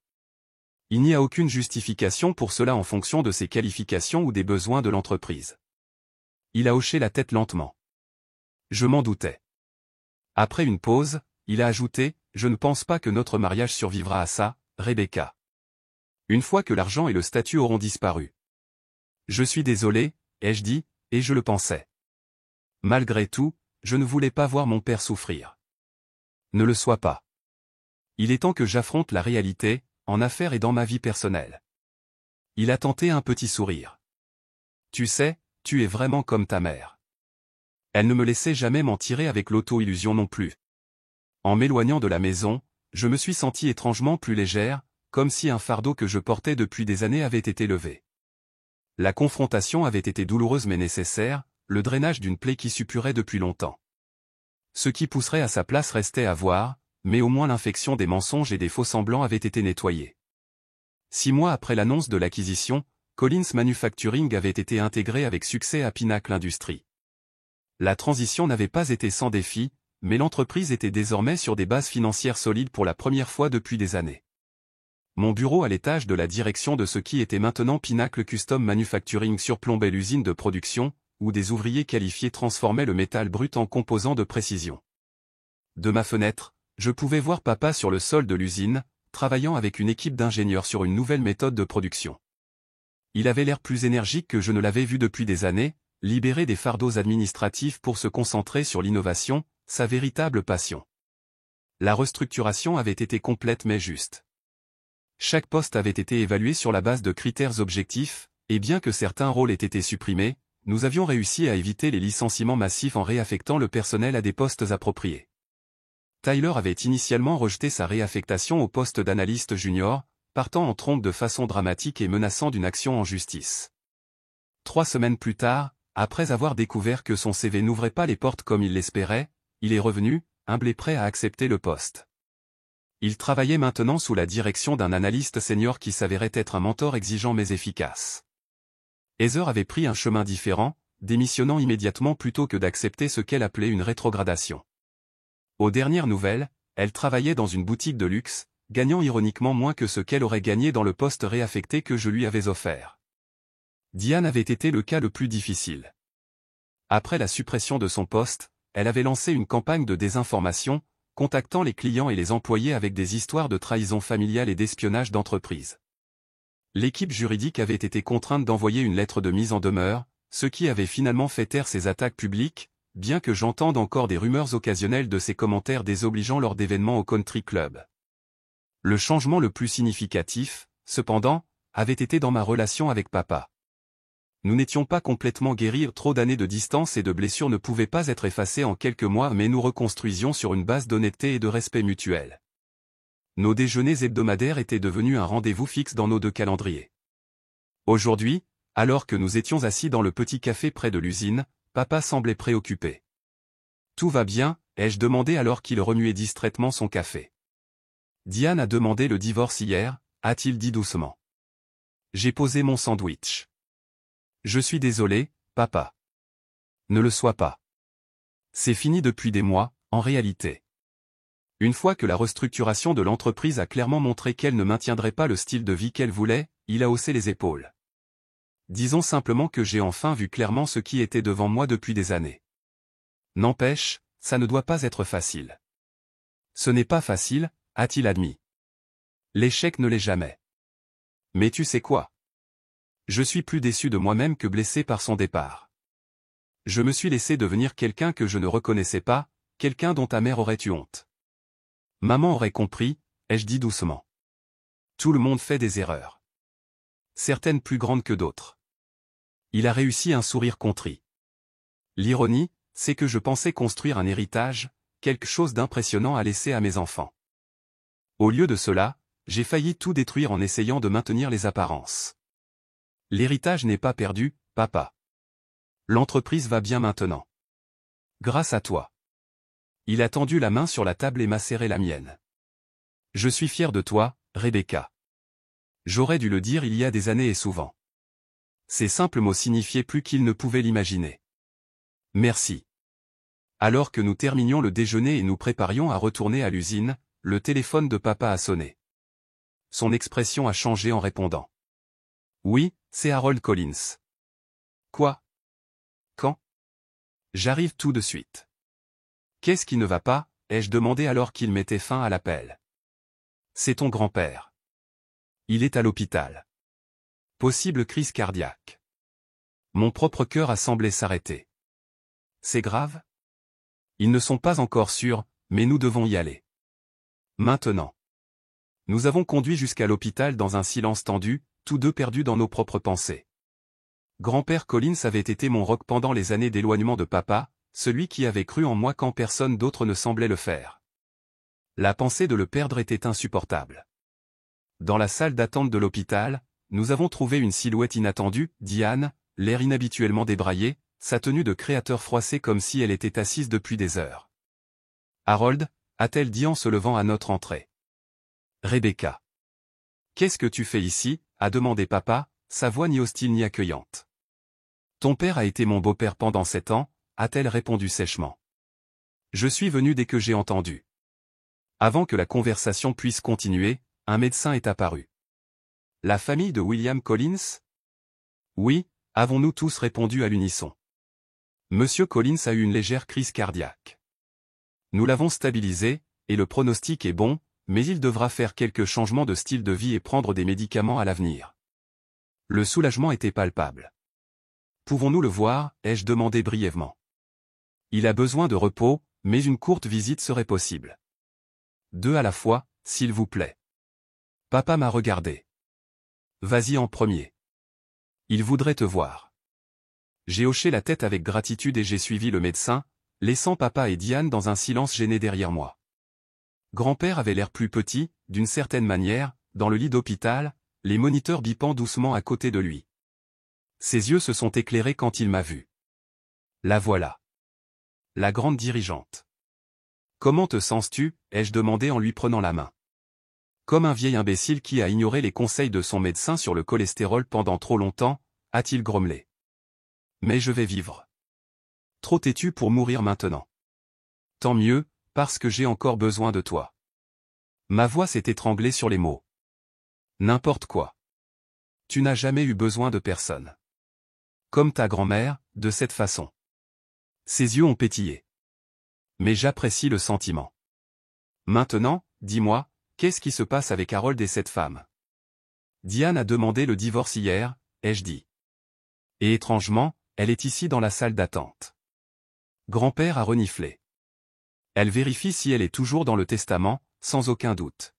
Il n'y a aucune justification pour cela en fonction de ses qualifications ou des besoins de l'entreprise. Il a hoché la tête lentement. Je m'en doutais. Après une pause, il a ajouté, je ne pense pas que notre mariage survivra à ça, Rebecca. Une fois que l'argent et le statut auront disparu. Je suis désolé, ai-je dit, et je le pensais. Malgré tout, je ne voulais pas voir mon père souffrir. Ne le sois pas. Il est temps que j'affronte la réalité, en affaires et dans ma vie personnelle. Il a tenté un petit sourire. Tu sais, tu es vraiment comme ta mère. Elle ne me laissait jamais m'en tirer avec l'auto-illusion non plus. En m'éloignant de la maison, je me suis sentie étrangement plus légère, comme si un fardeau que je portais depuis des années avait été levé. La confrontation avait été douloureuse mais nécessaire, le drainage d'une plaie qui suppurait depuis longtemps. Ce qui pousserait à sa place restait à voir, mais au moins l'infection des mensonges et des faux-semblants avait été nettoyée. 6 mois après l'annonce de l'acquisition, Collins Manufacturing avait été intégré avec succès à Pinnacle Industries. La transition n'avait pas été sans défi, mais l'entreprise était désormais sur des bases financières solides pour la première fois depuis des années. Mon bureau à l'étage de la direction de ce qui était maintenant Pinnacle Custom Manufacturing surplombait l'usine de production, où des ouvriers qualifiés transformaient le métal brut en composants de précision. De ma fenêtre, je pouvais voir papa sur le sol de l'usine, travaillant avec une équipe d'ingénieurs sur une nouvelle méthode de production. Il avait l'air plus énergique que je ne l'avais vu depuis des années, libéré des fardeaux administratifs pour se concentrer sur l'innovation, sa véritable passion. La restructuration avait été complète mais juste. Chaque poste avait été évalué sur la base de critères objectifs, et bien que certains rôles aient été supprimés, nous avions réussi à éviter les licenciements massifs en réaffectant le personnel à des postes appropriés. Tyler avait initialement rejeté sa réaffectation au poste d'analyste junior, partant en trompe de façon dramatique et menaçant d'une action en justice. 3 semaines plus tard, après avoir découvert que son CV n'ouvrait pas les portes comme il l'espérait, il est revenu, humble et prêt à accepter le poste. Il travaillait maintenant sous la direction d'un analyste senior qui s'avérait être un mentor exigeant mais efficace. Heather avait pris un chemin différent, démissionnant immédiatement plutôt que d'accepter ce qu'elle appelait une rétrogradation. Aux dernières nouvelles, elle travaillait dans une boutique de luxe, gagnant ironiquement moins que ce qu'elle aurait gagné dans le poste réaffecté que je lui avais offert. Diane avait été le cas le plus difficile. Après la suppression de son poste, elle avait lancé une campagne de désinformation, contactant les clients et les employés avec des histoires de trahison familiale et d'espionnage d'entreprise. L'équipe juridique avait été contrainte d'envoyer une lettre de mise en demeure, ce qui avait finalement fait taire ces attaques publiques, bien que j'entende encore des rumeurs occasionnelles de ses commentaires désobligeants lors d'événements au country club. Le changement le plus significatif, cependant, avait été dans ma relation avec papa. Nous n'étions pas complètement guéris, trop d'années de distance et de blessures ne pouvaient pas être effacées en quelques mois, mais nous reconstruisions sur une base d'honnêteté et de respect mutuel. Nos déjeuners hebdomadaires étaient devenus un rendez-vous fixe dans nos 2 calendriers. Aujourd'hui, alors que nous étions assis dans le petit café près de l'usine, papa semblait préoccupé. « Tout va bien ?» ai-je demandé alors qu'il remuait distraitement son café. « Diane a demandé le divorce hier » a-t-il dit doucement. J'ai posé mon sandwich. « Je suis désolé, papa. » Ne le sois pas. C'est fini depuis des mois, en réalité. Une fois que la restructuration de l'entreprise a clairement montré qu'elle ne maintiendrait pas le style de vie qu'elle voulait, il a haussé les épaules. Disons simplement que j'ai enfin vu clairement ce qui était devant moi depuis des années. N'empêche, ça ne doit pas être facile. Ce n'est pas facile, a-t-il admis. L'échec ne l'est jamais. Mais tu sais quoi? Je suis plus déçu de moi-même que blessé par son départ. Je me suis laissé devenir quelqu'un que je ne reconnaissais pas, quelqu'un dont ta mère aurait eu honte. Maman aurait compris, ai-je dit doucement. Tout le monde fait des erreurs. Certaines plus grandes que d'autres. Il a réussi un sourire contrit. L'ironie, c'est que je pensais construire un héritage, quelque chose d'impressionnant à laisser à mes enfants. Au lieu de cela, j'ai failli tout détruire en essayant de maintenir les apparences. L'héritage n'est pas perdu, papa. L'entreprise va bien maintenant. Grâce à toi. Il a tendu la main sur la table et m'a serré la mienne. Je suis fier de toi, Rebecca. J'aurais dû le dire il y a des années et souvent. Ces simples mots signifiaient plus qu'il ne pouvait l'imaginer. Merci. Alors que nous terminions le déjeuner et nous préparions à retourner à l'usine, le téléphone de papa a sonné. Son expression a changé en répondant. Oui, c'est Harold Collins. Quoi? Quand? J'arrive tout de suite. Qu'est-ce qui ne va pas? Ai-je demandé alors qu'il mettait fin à l'appel. C'est ton grand-père. Il est à l'hôpital. Possible crise cardiaque. Mon propre cœur a semblé s'arrêter. C'est grave? Ils ne sont pas encore sûrs, mais nous devons y aller. Maintenant. Nous avons conduit jusqu'à l'hôpital dans un silence tendu, tous deux perdus dans nos propres pensées. Grand-père Collins avait été mon roc pendant les années d'éloignement de papa, celui qui avait cru en moi quand personne d'autre ne semblait le faire. La pensée de le perdre était insupportable. Dans la salle d'attente de l'hôpital, nous avons trouvé une silhouette inattendue, Diane, l'air inhabituellement débraillé, sa tenue de créateur froissée comme si elle était assise depuis des heures. « Harold » a-t-elle dit en se levant à notre entrée. « Rebecca. Qu'est-ce que tu fais ici » a demandé papa, sa voix ni hostile ni accueillante. « Ton père a été mon beau-père pendant 7 ans, a-t-elle répondu sèchement. « Je suis venu dès que j'ai entendu. » Avant que la conversation puisse continuer, un médecin est apparu. « La famille de William Collins ?» « Oui » avons-nous tous répondu à l'unisson. Monsieur Collins a eu une légère crise cardiaque. Nous l'avons stabilisé, et le pronostic est bon, mais il devra faire quelques changements de style de vie et prendre des médicaments à l'avenir. Le soulagement était palpable. « Pouvons-nous le voir » ai-je demandé brièvement. « Il a besoin de repos, mais une courte visite serait possible. » 2 à la fois, s'il vous plaît. Papa m'a regardé. « Vas-y en premier. Il voudrait te voir. » J'ai hoché la tête avec gratitude et j'ai suivi le médecin, laissant papa et Diane dans un silence gêné derrière moi. Grand-père avait l'air plus petit, d'une certaine manière, dans le lit d'hôpital, les moniteurs bipant doucement à côté de lui. Ses yeux se sont éclairés quand il m'a vu. La voilà. La grande dirigeante. « Comment te sens-tu » ai-je demandé en lui prenant la main. Comme un vieil imbécile qui a ignoré les conseils de son médecin sur le cholestérol pendant trop longtemps, a-t-il grommelé. Mais je vais vivre. Trop têtu pour mourir maintenant. Tant mieux, parce que j'ai encore besoin de toi. Ma voix s'est étranglée sur les mots. N'importe quoi. Tu n'as jamais eu besoin de personne. Comme ta grand-mère, de cette façon. Ses yeux ont pétillé. Mais j'apprécie le sentiment. Maintenant, dis-moi, qu'est-ce qui se passe avec Harold et cette femme? Diane a demandé le divorce hier, ai-je dit. Et étrangement, elle est ici dans la salle d'attente. Grand-père a reniflé. Elle vérifie si elle est toujours dans le testament, sans aucun doute.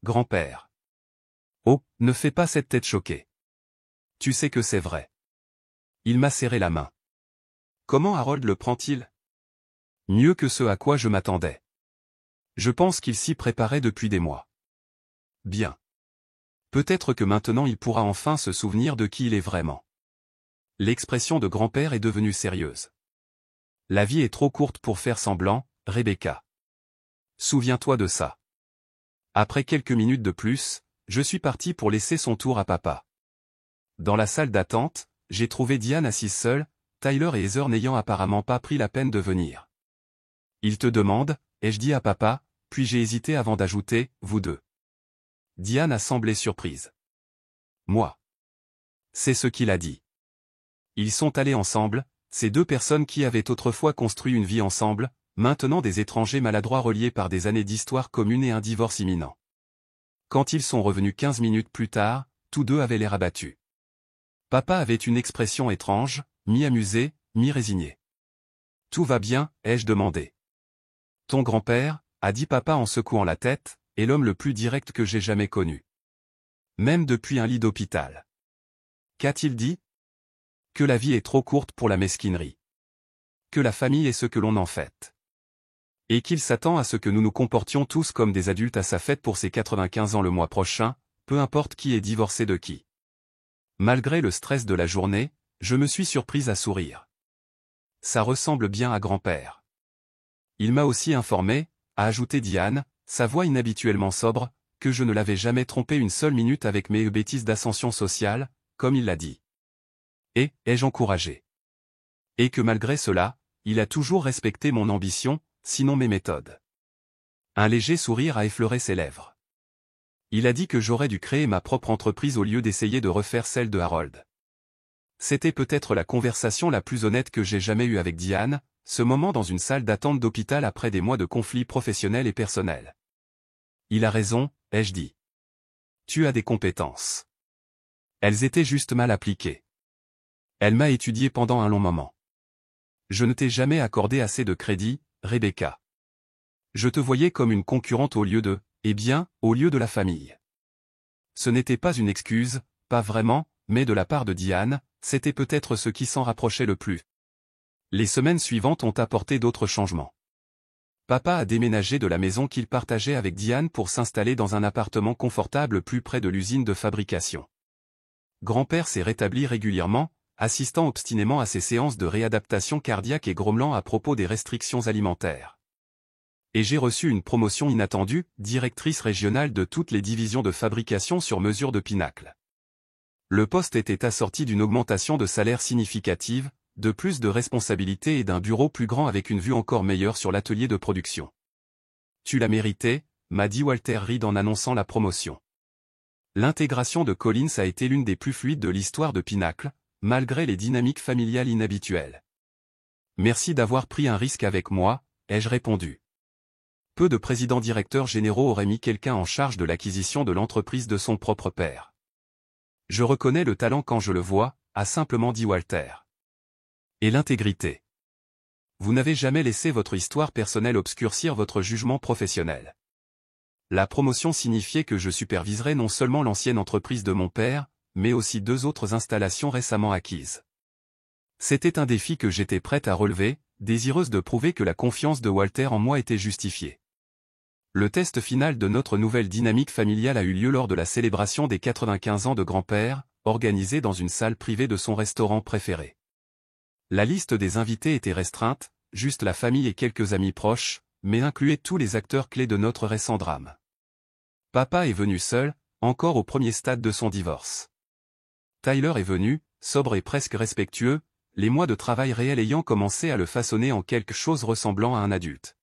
Grand-père. Oh, ne fais pas cette tête choquée. Tu sais que c'est vrai. Il m'a serré la main. Comment Harold le prend-il? Mieux que ce à quoi je m'attendais. Je pense qu'il s'y préparait depuis des mois. Bien. Peut-être que maintenant il pourra enfin se souvenir de qui il est vraiment. L'expression de grand-père est devenue sérieuse. La vie est trop courte pour faire semblant, Rebecca. Souviens-toi de ça. Après quelques minutes de plus, je suis parti pour laisser son tour à papa. Dans la salle d'attente, j'ai trouvé Diane assise seule, Tyler et Heather n'ayant apparemment pas pris la peine de venir. Il te demande, ai-je dit à papa, puis j'ai hésité avant d'ajouter, vous deux. Diane a semblé surprise. Moi. C'est ce qu'il a dit. Ils sont allés ensemble, ces deux personnes qui avaient autrefois construit une vie ensemble, maintenant des étrangers maladroits reliés par des années d'histoire commune et un divorce imminent. Quand ils sont revenus 15 minutes plus tard, tous deux avaient l'air abattus. Papa avait une expression étrange, mi-amusée, mi-résignée. « Tout va bien » ai-je demandé. « Ton grand-père » a dit papa en secouant la tête, est l'homme le plus direct que j'ai jamais connu. Même depuis un lit d'hôpital. Qu'a-t-il dit? Que la vie est trop courte pour la mesquinerie. Que la famille est ce que l'on en fait. Et qu'il s'attend à ce que nous nous comportions tous comme des adultes à sa fête pour ses 95 ans le mois prochain, peu importe qui est divorcé de qui. Malgré le stress de la journée, je me suis surprise à sourire. Ça ressemble bien à grand-père. Il m'a aussi informé, a ajouté Diane, sa voix inhabituellement sobre, que je ne l'avais jamais trompé une seule minute avec mes bêtises d'ascension sociale, comme il l'a dit. Et, ai-je encouragé. Et que malgré cela, il a toujours respecté mon ambition, sinon mes méthodes. Un léger sourire a effleuré ses lèvres. Il a dit que j'aurais dû créer ma propre entreprise au lieu d'essayer de refaire celle de Harold. C'était peut-être la conversation la plus honnête que j'ai jamais eue avec Diane, ce moment dans une salle d'attente d'hôpital après des mois de conflits professionnels et personnels. Il a raison, ai-je dit. Tu as des compétences. Elles étaient juste mal appliquées. Elle m'a étudié pendant un long moment. Je ne t'ai jamais accordé assez de crédit, Rebecca. Je te voyais comme une concurrente au lieu de, Eh bien, au lieu de la famille. Ce n'était pas une excuse, pas vraiment, mais de la part de Diane, c'était peut-être ce qui s'en rapprochait le plus. Les semaines suivantes ont apporté d'autres changements. Papa a déménagé de la maison qu'il partageait avec Diane pour s'installer dans un appartement confortable plus près de l'usine de fabrication. Grand-père s'est rétabli régulièrement, assistant obstinément à ses séances de réadaptation cardiaque et grommelant à propos des restrictions alimentaires. Et j'ai reçu une promotion inattendue, directrice régionale de toutes les divisions de fabrication sur mesure de Pinacle. Le poste était assorti d'une augmentation de salaire significative, de plus de responsabilités et d'un bureau plus grand avec une vue encore meilleure sur l'atelier de production. Tu l'as mérité, m'a dit Walter Reed en annonçant la promotion. L'intégration de Collins a été l'une des plus fluides de l'histoire de Pinacle, malgré les dynamiques familiales inhabituelles. Merci d'avoir pris un risque avec moi, ai-je répondu. Peu de présidents-directeurs généraux auraient mis quelqu'un en charge de l'acquisition de l'entreprise de son propre père. Je reconnais le talent quand je le vois, a simplement dit Walter. Et l'intégrité. Vous n'avez jamais laissé votre histoire personnelle obscurcir votre jugement professionnel. La promotion signifiait que je superviserais non seulement l'ancienne entreprise de mon père, mais aussi 2 autres installations récemment acquises. C'était un défi que j'étais prête à relever, désireuse de prouver que la confiance de Walter en moi était justifiée. Le test final de notre nouvelle dynamique familiale a eu lieu lors de la célébration des 95 ans de grand-père, organisée dans une salle privée de son restaurant préféré. La liste des invités était restreinte, juste la famille et quelques amis proches, mais incluait tous les acteurs clés de notre récent drame. Papa est venu seul, encore au premier stade de son divorce. Tyler est venu, sobre et presque respectueux, les mois de travail réel ayant commencé à le façonner en quelque chose ressemblant à un adulte.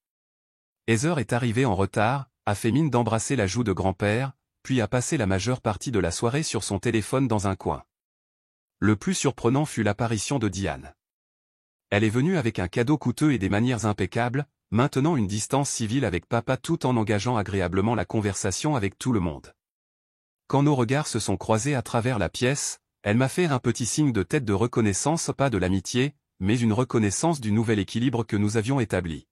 Heather est arrivé en retard, a fait mine d'embrasser la joue de grand-père, puis a passé la majeure partie de la soirée sur son téléphone dans un coin. Le plus surprenant fut l'apparition de Diane. Elle est venue avec un cadeau coûteux et des manières impeccables, maintenant une distance civile avec papa tout en engageant agréablement la conversation avec tout le monde. Quand nos regards se sont croisés à travers la pièce, elle m'a fait un petit signe de tête de reconnaissance, pas de l'amitié, mais une reconnaissance du nouvel équilibre que nous avions établi.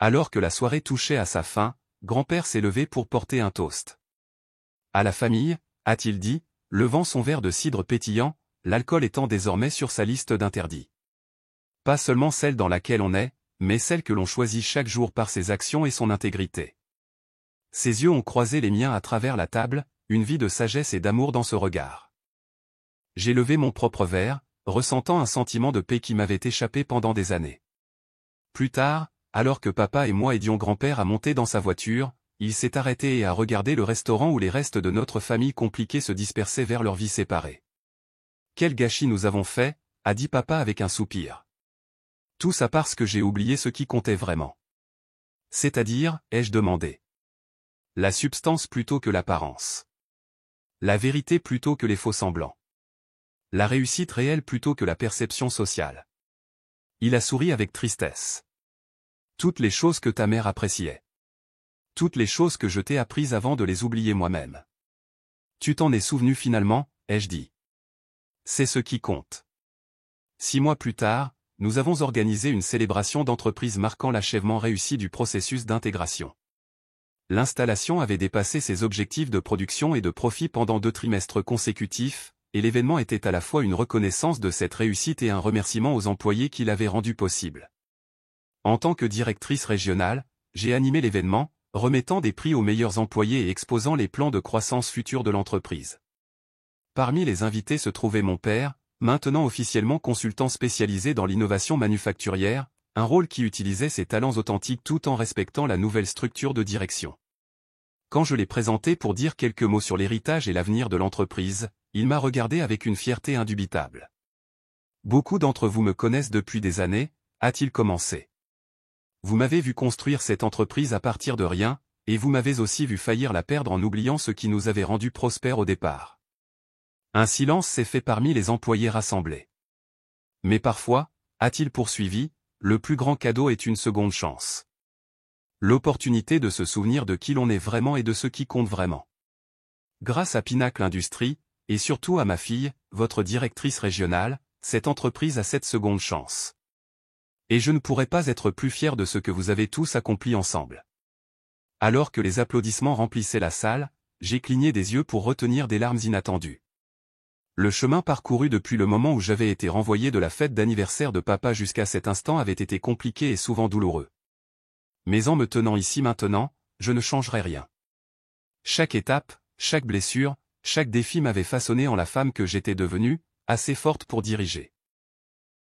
Alors que la soirée touchait à sa fin, grand-père s'est levé pour porter un toast. À la famille, a-t-il dit, levant son verre de cidre pétillant, l'alcool étant désormais sur sa liste d'interdits. Pas seulement celle dans laquelle on est, mais celle que l'on choisit chaque jour par ses actions et son intégrité. Ses yeux ont croisé les miens à travers la table, une vie de sagesse et d'amour dans ce regard. J'ai levé mon propre verre, ressentant un sentiment de paix qui m'avait échappé pendant des années. Plus tard, alors que papa et moi aidions grand-père à monter dans sa voiture, il s'est arrêté et a regardé le restaurant où les restes de notre famille compliquée se dispersaient vers leur vie séparée. Quel gâchis nous avons fait, a dit papa avec un soupir. Tout ça parce que j'ai oublié ce qui comptait vraiment. C'est-à-dire, ai-je demandé. La substance plutôt que l'apparence. La vérité plutôt que les faux-semblants. La réussite réelle plutôt que la perception sociale. Il a souri avec tristesse. Toutes les choses que ta mère appréciait. Toutes les choses que je t'ai apprises avant de les oublier moi-même. Tu t'en es souvenu finalement, ai-je dit. C'est ce qui compte. 6 mois plus tard, nous avons organisé une célébration d'entreprise marquant l'achèvement réussi du processus d'intégration. L'installation avait dépassé ses objectifs de production et de profit pendant 2 trimestres consécutifs, et l'événement était à la fois une reconnaissance de cette réussite et un remerciement aux employés qui l'avaient rendu possible. En tant que directrice régionale, j'ai animé l'événement, remettant des prix aux meilleurs employés et exposant les plans de croissance futurs de l'entreprise. Parmi les invités se trouvait mon père, maintenant officiellement consultant spécialisé dans l'innovation manufacturière, un rôle qui utilisait ses talents authentiques tout en respectant la nouvelle structure de direction. Quand je l'ai présenté pour dire quelques mots sur l'héritage et l'avenir de l'entreprise, il m'a regardé avec une fierté indubitable. Beaucoup d'entre vous me connaissent depuis des années, a-t-il commencé. Vous m'avez vu construire cette entreprise à partir de rien, et vous m'avez aussi vu faillir la perdre en oubliant ce qui nous avait rendus prospères au départ. Un silence s'est fait parmi les employés rassemblés. Mais parfois, a-t-il poursuivi, le plus grand cadeau est une seconde chance. L'opportunité de se souvenir de qui l'on est vraiment et de ce qui compte vraiment. Grâce à Pinacle Industries, et surtout à ma fille, votre directrice régionale, cette entreprise a cette seconde chance. Et je ne pourrais pas être plus fier de ce que vous avez tous accompli ensemble. Alors que les applaudissements remplissaient la salle, j'ai cligné des yeux pour retenir des larmes inattendues. Le chemin parcouru depuis le moment où j'avais été renvoyé de la fête d'anniversaire de papa jusqu'à cet instant avait été compliqué et souvent douloureux. Mais en me tenant ici maintenant, je ne changerai rien. Chaque étape, chaque blessure, chaque défi m'avait façonné en la femme que j'étais devenue, assez forte pour diriger.